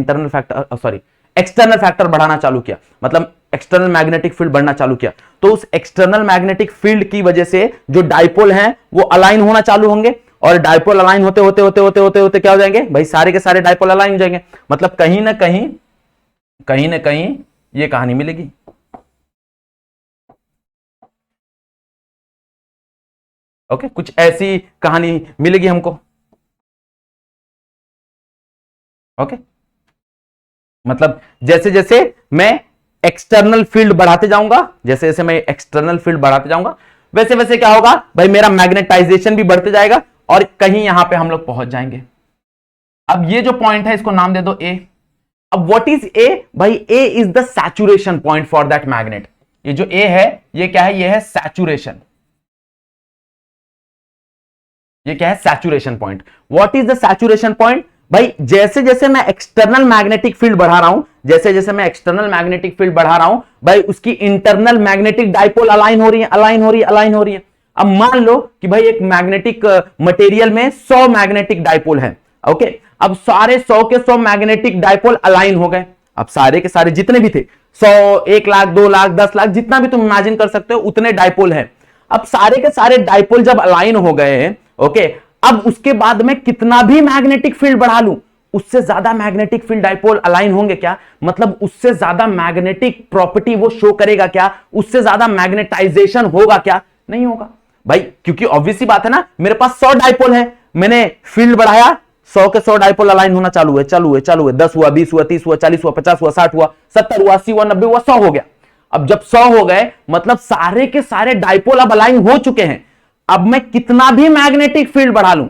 एक्सटर्नल फैक्टर बढ़ाना चालू किया, मतलब एक्सटर्नल मैग्नेटिक फील्ड बढ़ना चालू किया। तो उस एक्सटर्नल मैग्नेटिक फील्ड की वजह से जो डायपोल हैं वो अलाइन होना चालू होंगे, और डायपोल अलाइन होते होते होते होते होते होते क्या हो जाएंगे भाई? सारे के सारे डायपोल अलाइन हो जाएंगे। मतलब कहीं ना कहीं ये कहानी मिलेगी। ओके, कुछ ऐसी कहानी मिलेगी हमको। ओके, मतलब जैसे जैसे मैं एक्सटर्नल फील्ड बढ़ाते जाऊंगा, वैसे वैसे क्या होगा भाई? मेरा मैग्नेटाइजेशन भी बढ़ते जाएगा, और कहीं यहां पे हम लोग पहुंच जाएंगे। अब ये जो पॉइंट है इसको नाम दे दो ए। अब व्हाट इज ए भाई? A is the saturation point for that magnet. ये जो ए है ये क्या है? ये है सैचुरेशन। ये क्या है? Saturation point. What is the saturation point भाई? जैसे जैसे मैं एक्सटर्नल मैग्नेटिक फील्ड बढ़ा रहा हूं, भाई उसकी इंटरनल मैग्नेटिक डायपोल अलाइन हो रही है। अब मान लो कि भाई एक मैग्नेटिक मटेरियल में 100 मैग्नेटिक डायपोल है। ओके, अब सारे 100 के 100 मैग्नेटिक डायपोल अलाइन हो गए। अब सारे के सारे जितने भी थे, 100, 1 लाख, 2 लाख, 10 लाख, जितना भी तुम इमेजिन कर सकते हो उतने डायपोल है। अब सारे के सारे डायपोल जब अलाइन हो गए, ओके, अब उसके बाद में कितना भी मैग्नेटिक फील्ड बढ़ा लूं, उससे ज्यादा मैग्नेटिक फील्ड डाइपोल अलाइन होंगे क्या? मतलब उससे ज्यादा मैग्नेटिक प्रॉपर्टी वो शो करेगा क्या? उससे ज्यादा मैग्नेटाइजेशन होगा क्या? नहीं होगा भाई, क्योंकि ऑब्वियस सी बात है ना, मेरे पास 100 डाइपोल है, मैंने फील्ड बढ़ाया, 100 के 100 डाइपोल अलाइन होना चालू है, 10 हुआ, 20 हुआ, 30 हुआ, 40 हुआ, 50 हुआ, 60 हुआ, 70 हुआ, 80 हुआ, 90 हुआ, 100 हो गया। अब जब 100 हो गए, मतलब सारे के सारे डाइपोल अब अलाइन हो चुके हैं। अब मैं कितना भी मैग्नेटिक फील्ड बढ़ा लूं,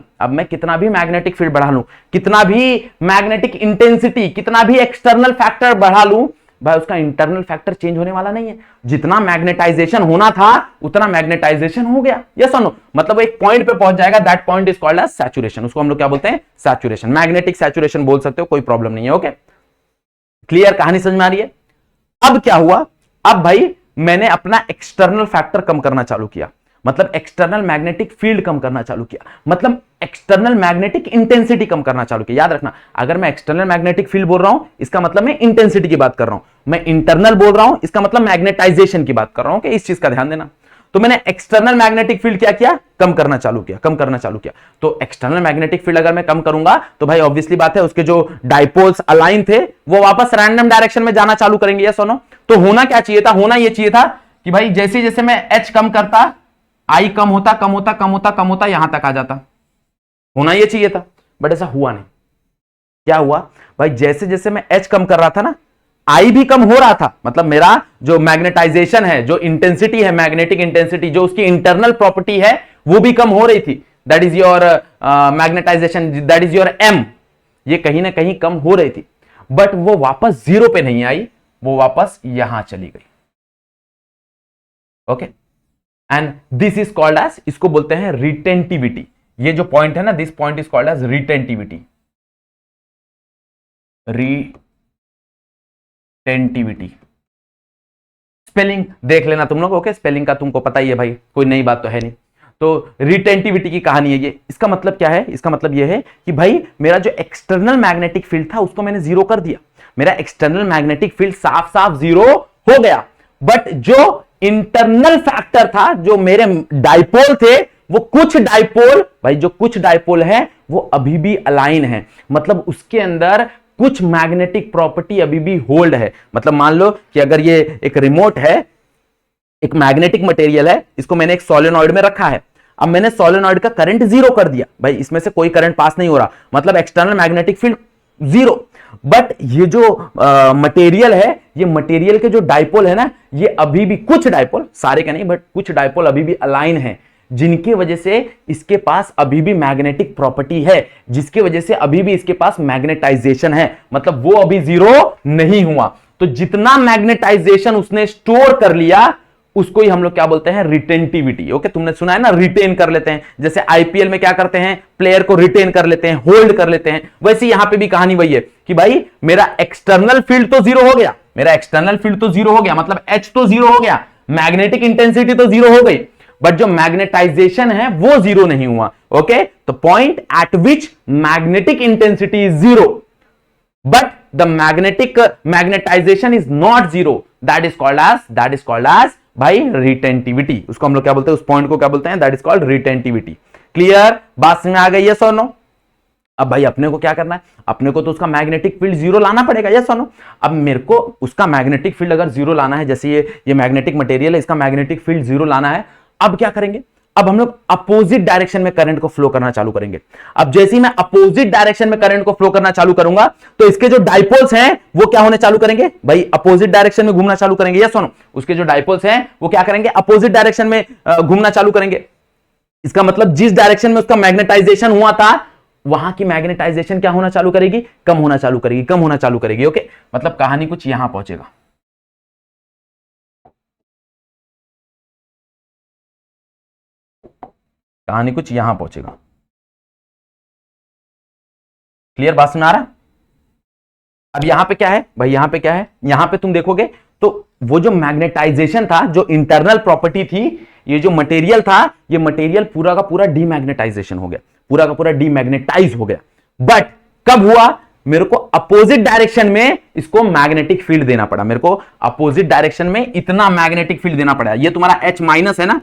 कितना भी मैग्नेटिक इंटेंसिटी, कितना भी एक्सटर्नल फैक्टर बढ़ा लूं, भाई उसका इंटरनल फैक्टर चेंज होने वाला नहीं है। जितना मैग्नेटाइजेशन होना था उतना मैग्नेटाइजेशन हो गया। यस और नो? मतलब एक पॉइंट पे पहुंच जाएगा, that point is called as saturation. उसको हम लोग क्या बोलते हैं? सैचुरेशन, मैग्नेटिक सैचुरेशन बोल सकते हो, कोई प्रॉब्लम नहीं है। Okay, clear? कहानी समझ में आ रही है? अब क्या हुआ, अब भाई मैंने अपना एक्सटर्नल फैक्टर कम करना चालू किया, मतलब एक्सटर्नल मैग्नेटिक फील्ड कम करना चालू किया, मतलब एक्सटर्नल मैग्नेटिक इंटेंसिटी कम करना चालू किया। याद रखना, अगर मैं एक्सटर्नल मैग्नेटिक फील्ड बोल रहा हूं, इसका मतलब मैं इंटेंसिटी की बात कर रहा हूं। मैं इंटरनल बोल रहा हूं, इसका मतलब मैग्नेटाइजेशन की बात कर रहा हूं। कि इस चीज का ध्यान देना। तो मैंने एक्सटर्नल मैग्नेटिक फील्ड क्या किया? कम करना चालू किया। तो एक्सटर्नल मैग्नेटिक फील्ड अगर मैं कम करूंगा तो भाई ऑब्वियसली बात है, उसके जो डाइपोल्स अलाइन थे वो वापस रैंडम डायरेक्शन में जाना चालू करेंगे। यस और नो? तो होना क्या चाहिए था? होना यह चाहिए था कि भाई जैसे जैसे मैं एच कम करता, आई कम होता, यहां तक आ जाता। होना यह चाहिए था, बट ऐसा हुआ नहीं। क्या हुआ भाई? जैसे जैसे मैं एच कम कर रहा था ना, आई भी कम हो रहा था। मतलब मेरा जो मैग्नेटाइजेशन है, जो इंटेंसिटी है, मैग्नेटिक इंटेंसिटी, जो उसकी इंटरनल प्रॉपर्टी है, वो भी कम हो रही थी। That is your magnetisation, that is your M. ये कहीं ना कहीं कम हो रही थी, बट वो वापस जीरो पे नहीं आई, वो वापस यहां चली गई। Okay, and this is called as, इसको बोलते हैं रिटेंटिविटी। ये जो पॉइंट है ना, this point is called as retentivity. Retentivity spelling देख लेना तुम लोग। ओके, स्पेलिंग का तुमको पता ही है भाई, कोई नई बात तो है नहीं। तो रिटेंटिविटी की कहानी है ये। इसका मतलब क्या है? इसका मतलब ये है कि भाई मेरा जो एक्सटर्नल मैग्नेटिक फील्ड था उसको मैंने जीरो कर दिया। मेरा एक्सटर्नल मैग्नेटिक फील्ड साफ साफ जीरो हो गया, बट जो इंटरनल फैक्टर था, जो मेरे डाइपोल थे, वो कुछ डाइपोल, भाई जो कुछ डाइपोल है वो अभी भी अलाइन है। मतलब उसके अंदर कुछ मैग्नेटिक प्रॉपर्टी अभी भी होल्ड है। मतलब मान लो कि अगर ये एक रिमोट है, एक मैग्नेटिक मटेरियल है, इसको मैंने एक सोलेनॉइड में रखा है। अब मैंने सोलेनॉइड का करंट जीरो कर दिया, भाई इसमें से कोई करंट पास नहीं हो रहा, मतलब external magnetic field zero. But ये जो मटेरियल है, ये मटेरियल के जो डाइपोल है ना, ये अभी भी कुछ डाइपोल, सारे का नहीं बट कुछ डाइपोल अभी भी अलाइन है, जिनकी वजह से इसके पास अभी भी मैग्नेटिक प्रॉपर्टी है, जिसकी वजह से अभी भी इसके पास मैग्नेटाइजेशन है। मतलब वो अभी जीरो नहीं हुआ। तो जितना मैग्नेटाइजेशन उसने स्टोर कर लिया उसको ही हम लोग क्या बोलते हैं? रिटेंटिविटी। ओके, तुमने सुना है ना, रिटेन कर लेते हैं। जैसे आईपीएल में क्या करते हैं? प्लेयर को रिटेन कर लेते हैं, होल्ड कर लेते हैं। वैसे यहां पे भी कहानी वही है कि भाई मेरा एक्सटर्नल फील्ड तो जीरो हो गया, मतलब एच तो जीरो हो गया, मैग्नेटिक इंटेंसिटी तो जीरो हो गई, बट जो मैग्नेटाइजेशन है वो जीरो नहीं हुआ। ओके, तो point at which magnetic intensity is zero but the magnetisation is not zero, that is called as भाई रिटेंटिविटी। उसको हम लोग क्या बोलते हैं? उस पॉइंट को क्या बोलते हैं? That is called retentivity. Clear? बात समझ में आ गई? यस और नो? अब भाई अपने को क्या करना है? अपने को तो उसका मैग्नेटिक फील्ड जीरो लाना पड़ेगा। यस और नो? अब मेरे को उसका मैग्नेटिक फील्ड अगर जीरो लाना है, जैसे ये मैग्नेटिक मटेरियल है, इसका मैग्नेटिक फील्ड जीरो लाना है। अब क्या करेंगे? अब हम लोग अपोजिट डायरेक्शन में करंट को फ्लो करना चालू करेंगे। अब जैसे ही मैं अपोजिट डायरेक्शन में करंट को फ्लो करना चालू करूंगा तो इसके जो डाइपोल्स हैं वो क्या होने चालू करेंगे? भाई अपोजिट डायरेक्शन में घूमना चालू करेंगे। यस सुनो, उसके जो डाइपोल्स हैं वो क्या करेंगे? अपोजिट डायरेक्शन में घूमना चालू करेंगे। इसका मतलब जिस डायरेक्शन में उसका मैग्नेटाइजेशन हुआ था वहां की मैग्नेटाइजेशन क्या होना चालू करेगी? कम होना चालू करेगी। ओके, मतलब कहानी कुछ यहां पहुंचेगा। क्लियर? बात सुना रहा? अब यहां पे क्या है भाई? यहां पे तुम देखोगे तो वो जो मैग्नेटाइजेशन था, जो इंटरनल प्रॉपर्टी थी, ये जो मटेरियल था, ये मटेरियल पूरा का पूरा डीमैग्नेटाइजेशन हो गया, पूरा का पूरा डीमैग्नेटाइज हो गया। बट कब हुआ? मेरे को अपोजिट डायरेक्शन में इसको मैग्नेटिक फील्ड देना पड़ा। मेरे को अपोजिट डायरेक्शन में इतना मैग्नेटिक फील्ड देना पड़ा। ये तुम्हारा H माइनस है ना,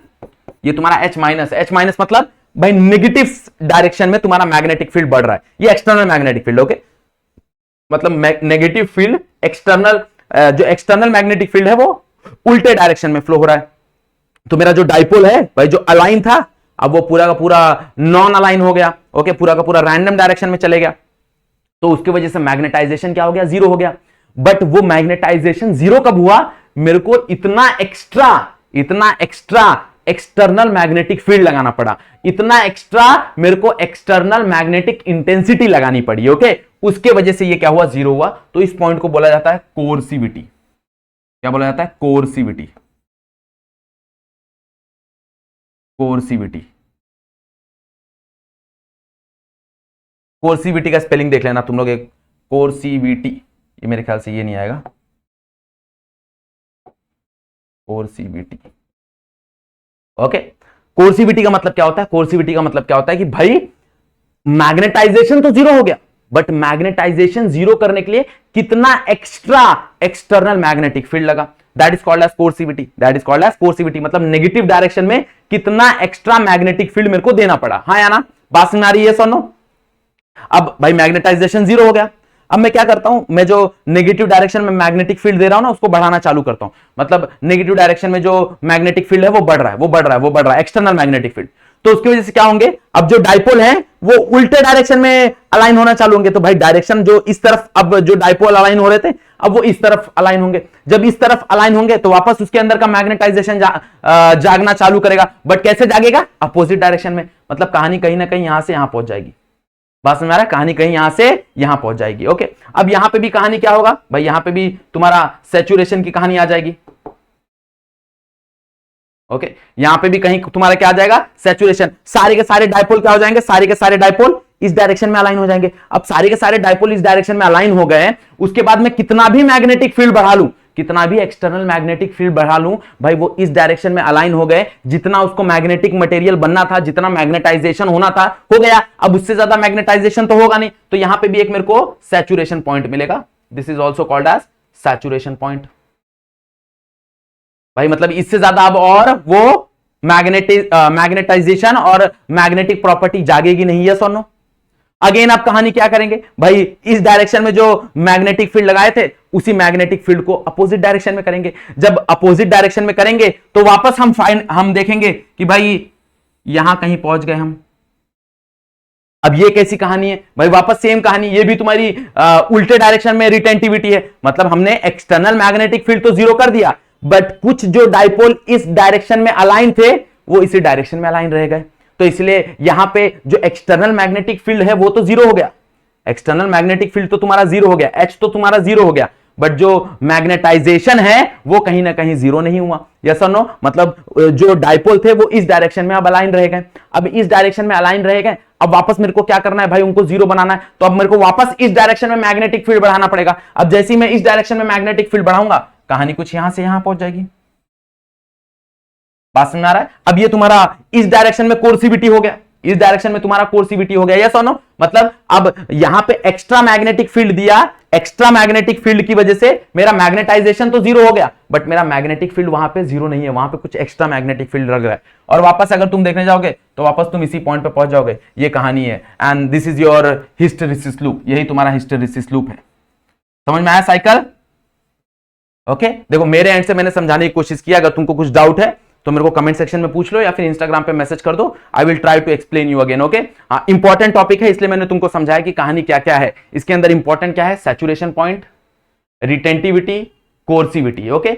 ये तुम्हारा H माइनस मतलब भाई नेगेटिव डायरेक्शन में तुम्हारा मैग्नेटिक फील्ड बढ़ रहा है, ये एक्सटर्नल मैग्नेटिक फील्ड। ओके, मतलब नेगेटिव फील्ड एक्सटर्नल, जो एक्सटर्नल मैग्नेटिक फील्ड है वो उल्टे डायरेक्शन में फ्लो हो रहा है। तो मेरा जो डाइपोल है भाई, जो अलाइन था, अब वो पूरा का पूरा नॉन अलाइन हो गया। ओके, पूरा का पूरा रैंडम डायरेक्शन में चले गया, तो उसकी वजह से मैग्नेटाइजेशन क्या हो गया, जीरो हो गया। बट वो मैग्नेटाइजेशन जीरो कब हुआ, मेरे को इतना एक्स्ट्रा एक्सटर्नल मैग्नेटिक फील्ड लगाना पड़ा, इतना एक्स्ट्रा मेरे को एक्सटर्नल मैग्नेटिक इंटेंसिटी लगानी पड़ी। ओके, उसके वजह से ये क्या हुआ, जीरो हुआ। तो इस पॉइंट को बोला जाता है कोर्सिविटी। क्या बोला जाता है, कोर्सिविटी। कोर्सिविटी, कोर्सिविटी का स्पेलिंग देख लेना तुम लोग, एक कोर्सिविटी, ये मेरे ख्याल से ये नहीं आएगा, कोर्सिविटी। ओके, कोर्सिविटी का मतलब क्या होता है, कोर्सिविटी का मतलब क्या होता है कि भाई मैग्नेटाइजेशन तो जीरो हो गया, बट मैग्नेटाइजेशन जीरो करने के लिए कितना एक्स्ट्रा एक्सटर्नल मैग्नेटिक फील्ड लगा, that is called as coercivity. That is called as coercivity, मतलब नेगेटिव डायरेक्शन में कितना एक्स्ट्रा मैग्नेटिक फील्ड मेरे को देना पड़ा। हाँ या ना, बात समझ आ रही है, सुनो। अब भाई मैग्नेटाइजेशन जीरो हो गया, अब मैं क्या करता हूं, मैं जो नेगेटिव डायरेक्शन में मैग्नेटिक फील्ड दे रहा हूं ना, उसको बढ़ाना चालू करता हूं। मतलब नेगेटिव डायरेक्शन में जो मैग्नेटिक फील्ड है वो बढ़ रहा है, एक्सटर्नल मैग्नेटिक फील्ड। तो उसकी वजह से क्या होंगे, अब जो डाइपोल है वो उल्टे डायरेक्शन में अलाइन होना चालू होंगे। तो भाई डायरेक्शन जो इस तरफ, अब जो डाइपोल अलाइन हो रहे थे, अब वो इस तरफ अलाइन होंगे। जब इस तरफ अलाइन होंगे तो वापस उसके अंदर का मैग्नेटाइजेशन जागना चालू करेगा। बट कैसे जागेगा, अपोजिट डायरेक्शन में। मतलब कहानी कहीं ना कहीं यहां से यहां पहुंच जाएगी। बात समझ आ रहा है, कहानी कहीं यहां से यहां पहुंच जाएगी। ओके, अब यहां पे भी कहानी क्या होगा भाई, यहां पे भी तुम्हारा सैचुरेशन की कहानी आ जाएगी। ओके, यहां पे भी कहीं तुम्हारा क्या आ जाएगा, सैचुरेशन। सारे के सारे डाइपोल क्या हो जाएंगे, सारे के सारे डाइपोल इस डायरेक्शन में अलाइन हो जाएंगे। अब सारे के सारे डाइपोल इस डायरेक्शन में अलाइन हो गए, उसके बाद में कितना भी मैग्नेटिक फील्ड बढ़ा लूं, कितना भी एक्सटर्नल मैग्नेटिक फील्ड बढ़ा लूं, भाई वो इस डायरेक्शन में अलाइन हो गए। जितना उसको मैग्नेटिक मटेरियल बनना था, जितना मैग्नेटाइजेशन होना था, हो गया। अब उससे ज्यादा मैग्नेटाइजेशन तो होगा नहीं, तो यहां पे भी एक मेरे को सैचुरेशन पॉइंट मिलेगा। This is also called as saturation point. भाई मतलब इससे ज्यादा अब और वो मैग्नेटाइजेशन और मैग्नेटिक प्रॉपर्टी जागेगी नहीं, यस और नो। अगेन आप कहानी क्या करेंगे भाई, इस डायरेक्शन में जो मैग्नेटिक फील्ड लगाए थे, उसी मैग्नेटिक फील्ड को अपोजिट डायरेक्शन में करेंगे। जब अपोजिट डायरेक्शन में करेंगे तो वापस हम देखेंगे कि भाई यहां कहीं पहुंच गए हम। अब ये कैसी कहानी है भाई, वापस सेम कहानी, ये भी तुम्हारी उल्टे डायरेक्शन में रिटेंटिविटी है। मतलब हमने एक्सटर्नल मैग्नेटिक फील्ड तो जीरो कर दिया, बट कुछ जो डाइपोल इस डायरेक्शन में अलाइन थे वो इसी डायरेक्शन में अलाइन रह गए। तो इसलिए यहां पे जो एक्सटर्नल मैग्नेटिक फील्ड है वो तो जीरो हो गया, एक्सटर्नल मैग्नेटिक फील्ड तो तुम्हारा जीरो हो गया, एच तो तुम्हारा जीरो हो गया, बट जो मैग्नेटाइजेशन है वो कहीं ना कहीं जीरो नहीं हुआ, यस और नो। मतलब जो डाइपोल थे वो इस डायरेक्शन में अब अलाइन रह गए। अब इस डायरेक्शन में अलाइन रह गए, अब वापस मेरे को क्या करना है भाई, उनको जीरो बनाना है। तो अब मेरे को वापस इस डायरेक्शन में मैग्नेटिक फील्ड बढ़ाना पड़ेगा। अब जैसे ही मैं इस डायरेक्शन में मैग्नेटिक फील्ड बढ़ाऊंगा, कहानी कुछ यहां से यहां पहुंच जाएगी। बात समझ आ रहा है। अब ये तुम्हारा इस डायरेक्शन में कोर्सिविटी हो गया, इस डायरेक्शन में तुम्हारा कोर्सिविटी हो गया, यस और नो। मतलब अब यहां पे एक्स्ट्रा मैग्नेटिक फील्ड दिया, एक्स्ट्रा मैग्नेटिक फील्ड की वजह से मेरा मैग्नेटाइजेशन तो जीरो हो गया, बट मेरा मैग्नेटिक फील्ड वहां पे जीरो नहीं है, वहां पे कुछ एक्स्ट्रा मैग्नेटिक फील्ड लग रहा है। और वापस अगर तुम देखने जाओगे तो वापस तुम इसी पॉइंट पे पहुंच जाओगे। ये कहानी है, and this is your hysteresis loop. यही तुम्हारा हिस्टेरिसिस लूप है। समझ में आया साइकिल? ओके, देखो मेरे एंड से मैंने समझाने की कोशिश किया। अगर तुमको कुछ डाउट है तो मेरे को कमेंट सेक्शन में पूछ लो या फिर इंस्टाग्राम पे मैसेज कर दो। I will try to explain you again. Okay, हाँ, इंपॉर्टेंट टॉपिक है इसलिए मैंने तुमको समझाया कि कहानी क्या क्या है। इसके अंदर इंपॉर्टेंट क्या है, saturation point, retentivity, कोर्सिविटी। Okay,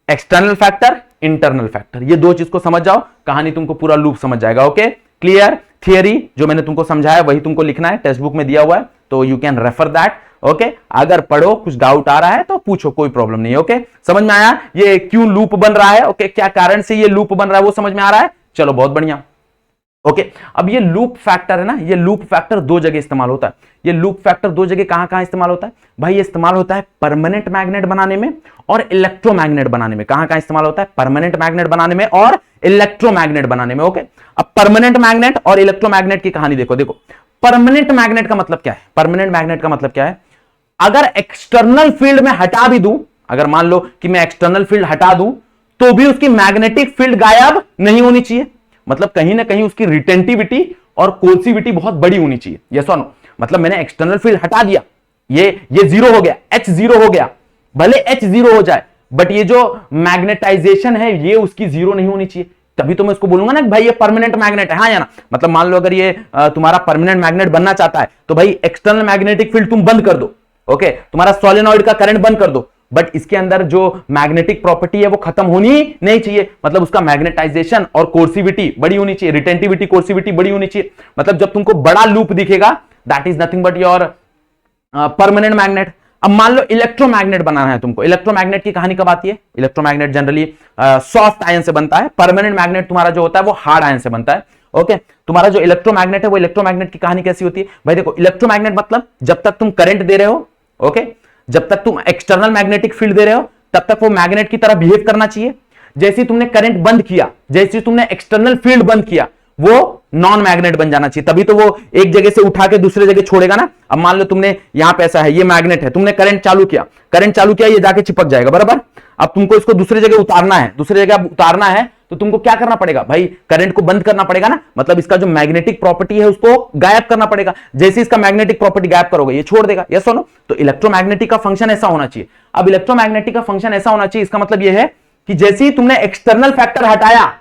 external factor, internal factor, ये दो चीज को समझ जाओ, कहानी तुमको पूरा लूप समझ जाएगा। Okay, clear? थियरी जो मैंने तुमको समझाया वही तुमको लिखना है, टेक्स्ट बुक में दिया हुआ है, तो you can refer that. Okay, अगर पढ़ो कुछ डाउट आ रहा है तो पूछो, कोई प्रॉब्लम नहीं। ओके, समझ में आया ये क्यों लूप बन रहा है? ओके, क्या कारण से ये लूप बन रहा है वो समझ में आ रहा है? चलो बहुत बढ़िया। ओके, अब ये लूप फैक्टर है ना, ये लूप फैक्टर दो जगह इस्तेमाल होता है। ये लूप फैक्टर दो जगह कहां कहां इस्तेमाल होता है भाई? ये इस्तेमाल होता है परमानेंट मैग्नेट बनाने में और इलेक्ट्रोमैग्नेट बनाने में। कहां कहां इस्तेमाल होता है? परमानेंट मैग्नेट बनाने में और इलेक्ट्रोमैग्नेट बनाने में। ओके, अब परमानेंट मैग्नेट और इलेक्ट्रोमैग्नेट की कहानी देखो। देखो परमानेंट मैग्नेट का मतलब क्या है? परमानेंट मैग्नेट का मतलब क्या है? अगर एक्सटर्नल फील्ड में हटा भी दूं, अगर मान लो कि मैं एक्सटर्नल फील्ड हटा दूं तो भी उसकी मैग्नेटिक फील्ड गायब नहीं होनी चाहिए। मतलब कहीं ना कहीं उसकी रिटेंटिविटी और कोर्सिविटी बहुत बड़ी होनी चाहिए। यस और नो? मतलब मैंने एक्सटर्नल फील्ड हटा दिया, ये जीरो हो गया, एच जीरो हो गया, भले एच जीरो हो जाए बट ये जो मैग्नेटाइजेशन है ये उसकी जीरो नहीं होनी चाहिए, तभी तो मैं उसको बोलूंगा ना कि भाई ये परमानेंट मैग्नेट है। हाँ या ना? मतलब मान लो अगर ये तुम्हारा परमानेंट मैग्नेट बनना चाहता है तो भाई एक्सटर्नल मैग्नेटिक फील्ड तुम बंद कर दो, ओके, तुम्हारा सोलेनॉइड का करंट बंद कर दो, बट इसके अंदर जो मैग्नेटिक प्रॉपर्टी है वो खत्म होनी नहीं चाहिए, मतलब उसका मैग्नेटाइजेशन और कोर्सिविटी बड़ी होनी चाहिए, रिटेंटिविटी कोर्सिविटी बड़ी होनी चाहिए। मतलब जब तुमको बड़ा लूप दिखेगा that is nothing but your permanent magnet. अब मान लो इलेक्ट्रोमैग्नेट बनाना है तुमको, इलेक्ट्रोमैग्नेट की कहानी कब आती है? इलेक्ट्रोमैग्नेट जनरली सॉफ्ट आयन से बनता है, परमानेंट मैग्नेट तुम्हारा जो होता है वो हार्ड आयन से बनता है। ओके, तुम्हारा जो इलेक्ट्रोमैग्नेट है वो इलेक्ट्रोमैग्नेट की कहानी कैसी होती है भाई? देखो, इलेक्ट्रोमैग्नेट मतलब जब तक तुम करंट दे रहे हो, ओके, जब तक तुम एक्सटर्नल मैग्नेटिक फील्ड दे रहे हो तब तक वो मैग्नेट की तरह बिहेव करना चाहिए। जैसे तुमने करंट बंद किया, जैसे तुमने एक्सटर्नल फील्ड बंद किया, वो नॉन मैग्नेट बन जाना चाहिए, तभी तो वो एक जगह से उठा के दूसरे जगह छोड़ेगा ना। अब मान लो तुमने यहां पे ऐसा है, ये मैग्नेट है, तुमने करंट चालू किया, ये जाके चिपक जाएगा, बराबर। अब तुमको इसको दूसरी जगह उतारना है, दूसरी जगह उतारना है तो तुमको क्या करना पड़ेगा भाई? करंट को बंद करना पड़ेगा ना, मतलब इसका जो मैग्नेटिक प्रॉपर्टी है उसको गायब करना पड़ेगा। जैसे इसका मैग्नेटिक प्रॉपर्टी गायब करोगे ये छोड़ देगा, यस और नो? तो इलेक्ट्रोमैग्नेटिक का फंक्शन ऐसा होना चाहिए। अब इलेक्ट्रोमैग्नेटिक का फंक्शन ऐसा होना चाहिए, इसका मतलब यह है कि जैसे ही तुमने एक्सटर्नल फैक्टर हटाया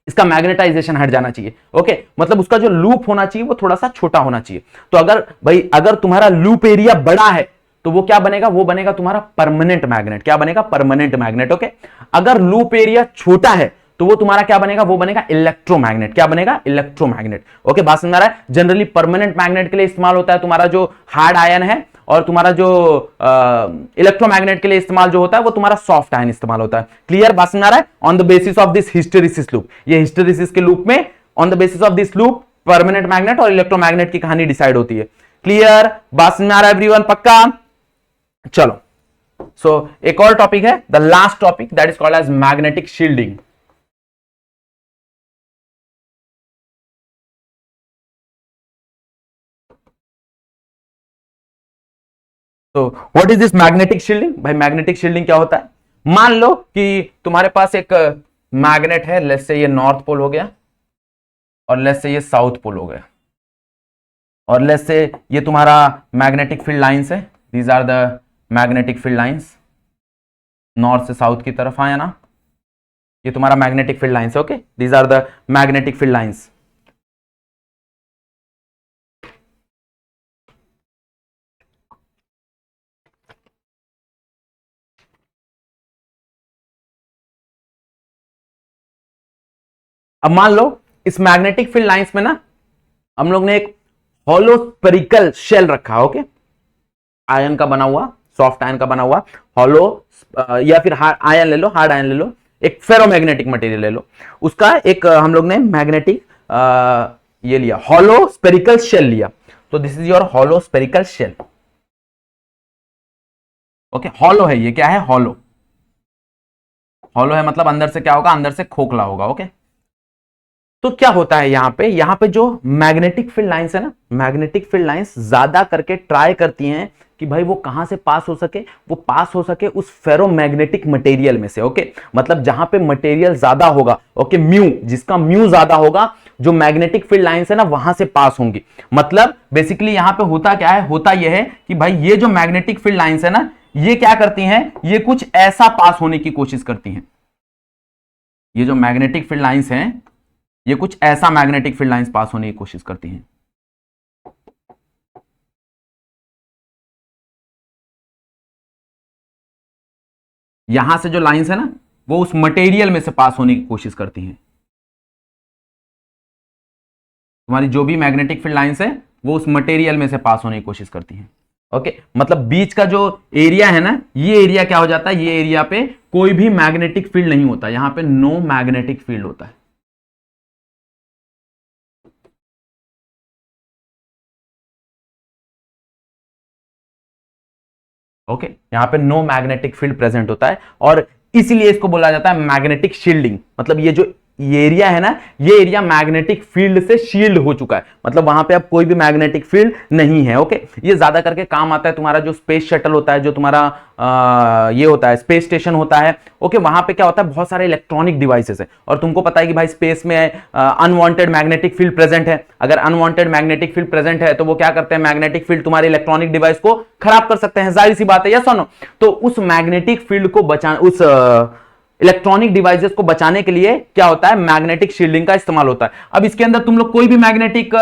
इसका मैग्नेटाइजेशन हट जाना चाहिए। ओके, मतलब उसका जो लूप होना चाहिए वो थोड़ा सा छोटा होना चाहिए। तो अगर तुम्हारा लूप एरिया बड़ा है तो वो क्या बनेगा? वो बनेगा तुम्हारा परमानेंट मैग्नेट। क्या बनेगा? Permanent magnet. ओके, अगर लूप एरिया छोटा है तो वो तुम्हारा क्या बनेगा? वो बनेगा इलेक्ट्रोमैग्नेट। क्या बनेगा? इलेक्ट्रोमैग्नेट। ओके, बात समझ आ रहा है? जनरली परमानेंट मैग्नेट के लिए इस्तेमाल होता है तुम्हारा जो हार्ड आयन है, और तुम्हारा जो इलेक्ट्रोमैग्नेट के लिए इस्तेमाल जो होता है वो तुम्हारा सॉफ्ट आयन इस्तेमाल होता है। क्लियर? बात समझ आ रहा है? On the basis of this hysteresis loop, ये हिस्टेरिसिस के लूप में on the basis of this loop permanent magnet और इलेक्ट्रोमैग्नेट की कहानी डिसाइड होती है। क्लियर? बात समझ आ रहा है एवरीवन? पक्का? चलो, सो एक और टॉपिक है, the last topic, that is called as magnetic shielding. तो what is this magnetic shielding? भाई मैग्नेटिक शील्डिंग क्या होता है? मान लो कि तुम्हारे पास एक मैग्नेट है, लेट्स से ये नॉर्थ पोल हो गया और लेट्स से ये साउथ पोल हो गया, और लेट्स से ये तुम्हारा मैग्नेटिक फील्ड लाइंस है, these are the magnetic field lines, north से साउथ की तरफ आया ना, ये तुम्हारा मैग्नेटिक फील्ड लाइंस है। Okay, these are the magnetic field lines. अब मान लो इस मैग्नेटिक फील्ड लाइंस में ना हम लोग ने एक हॉलो स्फेरिकल शेल रखा, ओके, आयन का बना हुआ, सॉफ्ट आयन का बना हुआ हॉलो, या फिर आयन ले लो, हार्ड आयन ले लो, एक फेरोमैग्नेटिक मटेरियल ले लो, उसका एक हम लोग ने मैग्नेटिक ये लिया, हॉलो स्फेरिकल शेल लिया। तो this is your hollow spherical shell. Okay, hollow है ये, क्या है? हॉलो। हॉलो है मतलब अंदर से क्या होगा? अंदर से खोखला होगा। ओके, तो क्या होता है यहां पे जो मैग्नेटिक फील्ड लाइंस है ना, मैग्नेटिक फील्ड लाइंस ज्यादा करके ट्राई करती हैं कि भाई वो कहां से पास हो सके? वो पास हो सके उस फेरोमैग्नेटिक मटेरियल में से। ओके, मतलब जहां पे मटेरियल ज्यादा होगा, ओके, म्यू, जिसका म्यू ज्यादा होगा, जो मैग्नेटिक फील्ड लाइंस है ना वहां से पास होंगी। मतलब बेसिकली यहां पे होता क्या है? होता यह है कि भाई ये जो मैग्नेटिक फील्ड लाइंस है ना, ये क्या करती हैं? ये कुछ ऐसा पास होने की कोशिश करती हैं। ये जो मैग्नेटिक फील्ड लाइंस हैं ये कुछ ऐसा मैग्नेटिक फील्ड लाइंस पास होने की कोशिश करती हैं। यहां से जो लाइंस है ना वो उस मटेरियल में से पास होने की कोशिश करती हैं। तुम्हारी जो भी मैग्नेटिक फील्ड लाइंस है वो उस मटेरियल में से पास होने की कोशिश करती हैं। ओके, मतलब बीच का जो एरिया है ना, ये एरिया क्या हो जाता है? ये एरिया पे कोई भी मैग्नेटिक फील्ड नहीं होता, यहां पे नो मैग्नेटिक फील्ड होता है। ओके, यहां पे नो मैग्नेटिक फील्ड प्रेजेंट होता है और इसीलिए इसको बोला जाता है मैग्नेटिक शील्डिंग। मतलब ये जो ये एरिया है ना, ये एरिया मैग्नेटिक फील्ड से शील्ड हो चुका है, मतलब वहां पे अब कोई भी मैग्नेटिक फील्ड नहीं है। ओके, ये ज्यादा करके काम आता है तुम्हारा जो स्पेस शटल होता है, जो तुम्हारा ये होता है स्पेस स्टेशन होता है। ओके, वहां पे क्या होता है, बहुत सारे इलेक्ट्रॉनिक डिवाइसेस है, और तुमको पता है कि भाई स्पेस में अनवांटेड मैग्नेटिक फील्ड प्रेजेंट है। अगर अनवांटेड मैग्नेटिक फील्ड प्रेजेंट है तो वो क्या करते हैं, मैग्नेटिक फील्ड तुम्हारे इलेक्ट्रॉनिक डिवाइस को खराब कर सकते हैं, जाहिर सी बात है, यस और नो। तो उस मैग्नेटिक फील्ड को बचाने, उस इलेक्ट्रॉनिक डिवाइसेस को बचाने के लिए क्या होता है, मैग्नेटिक शील्डिंग का इस्तेमाल होता है। अब इसके अंदर तुम लोग कोई भी मैग्नेटिक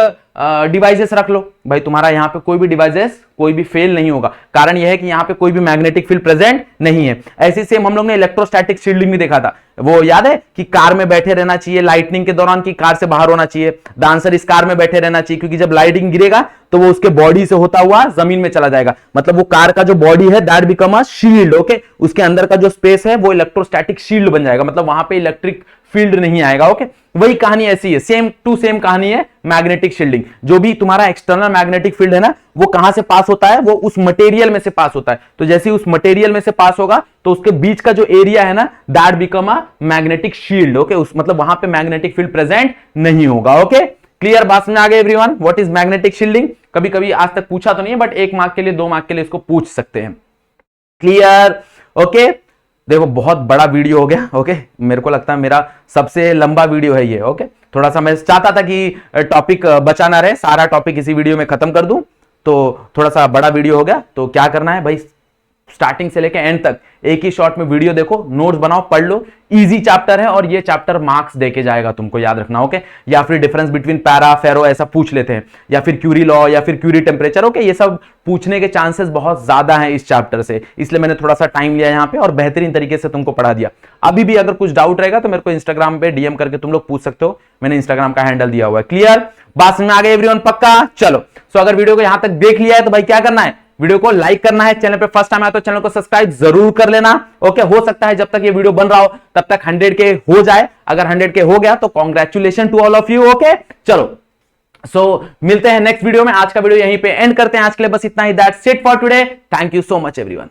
डिवाइसेस रख लो भाई, तुम्हारा यहां पे कोई भी डिवाइसेस कोई भी फेल नहीं होगा। कारण यह है कि यहां पे कोई भी मैग्नेटिक फील्ड प्रेजेंट नहीं है। ऐसे सेम हम लोग ने इलेक्ट्रोस्टैटिक शील्डिंग भी देखा था, वो याद है कि कार में बैठे रहना चाहिए लाइटनिंग के दौरान, की कार से बाहर होना चाहिए। द आंसर इस कार में बैठे रहना चाहिए, क्योंकि जब लाइटिंग गिरेगा तो वो उसके बॉडी से होता हुआ जमीन में चला जाएगा, मतलब वो कार का जो बॉडी है that become a shield. Okay, उसके अंदर का जो स्पेस है वो इलेक्ट्रोस्टैटिक शील्ड बन जाएगा, मतलब वहां पे इलेक्ट्रिक फील्ड नहीं आएगा। ओके, वही कहानी ऐसी है, सेम टू सेम कहानी है मैग्नेटिक शील्डिंग। जो भी तुम्हारा एक्सटर्नल मैग्नेटिक फील्ड है ना, वो कहां से पास होता है, वो उस मटेरियल में से पास होता है। तो जैसे ही उस मटेरियल में से पास होगा तो उसके बीच का जो एरिया है ना, that become a magnetic shield. Okay, उस मतलब वहां पे मैग्नेटिक फील्ड प्रेजेंट नहीं होगा। ओके, क्लियर, बात समझ आ गई everyone, what is magnetic shielding. कभी कभी आज तक पूछा तो नहीं है, बट 1 मार्क के लिए 2 मार्क के लिए इसको पूछ सकते हैं। Clear, okay. देखो बहुत बड़ा वीडियो हो गया। ओके, मेरे को लगता है मेरा सबसे लंबा वीडियो है ये। ओके, थोड़ा सा मैं चाहता था कि टॉपिक बचा ना रहे, सारा टॉपिक इसी वीडियो में खत्म कर दूं, तो थोड़ा सा बड़ा वीडियो हो गया। तो क्या करना है भाई, स्टार्टिंग से लेकर एंड तक एक ही शॉट में वीडियो देखो, नोट्स बनाओ, पढ़ लो। इजी चैप्टर है और ये चैप्टर मार्क्स देके जाएगा, तुमको याद रखना। ओके, या फिर डिफरेंस बिटवीन पैरा फेरो ऐसा पूछ लेते हैं, या फिर क्यूरी लॉ, या फिर क्यूरी टेम्परेचर। ओके, ये सब पूछने के चांसेस बहुत ज्यादा हैं इस चैप्टर से, इसलिए मैंने थोड़ा सा टाइम लिया यहाँ पे और बेहतरीन तरीके से तुमको पढ़ा दिया। अभी भी अगर कुछ डाउट रहेगा तो मेरे को इंस्टाग्राम पे डीएम करके तुम लोग पूछ सकते हो, मैंने इंस्टाग्राम का हैंडल दिया हुआ है। क्लियर, बात समझ में आ गई एवरीवन, पक्का। चलो, सो अगर वीडियो को यहां तक देख लिया है तो भाई क्या करना है, वीडियो को लाइक करना है, चैनल पे फर्स्ट टाइम आया तो चैनल को सब्सक्राइब जरूर कर लेना। ओके, हो सकता है जब तक ये वीडियो बन रहा हो तब तक 100 के हो जाए, अगर 100 के हो गया तो congratulation to all of you. Okay, चलो, सो मिलते हैं नेक्स्ट वीडियो में। आज का वीडियो यहीं पे एंड करते हैं, आज के लिए बस इतना ही। That's it for today, thank you so much everyone.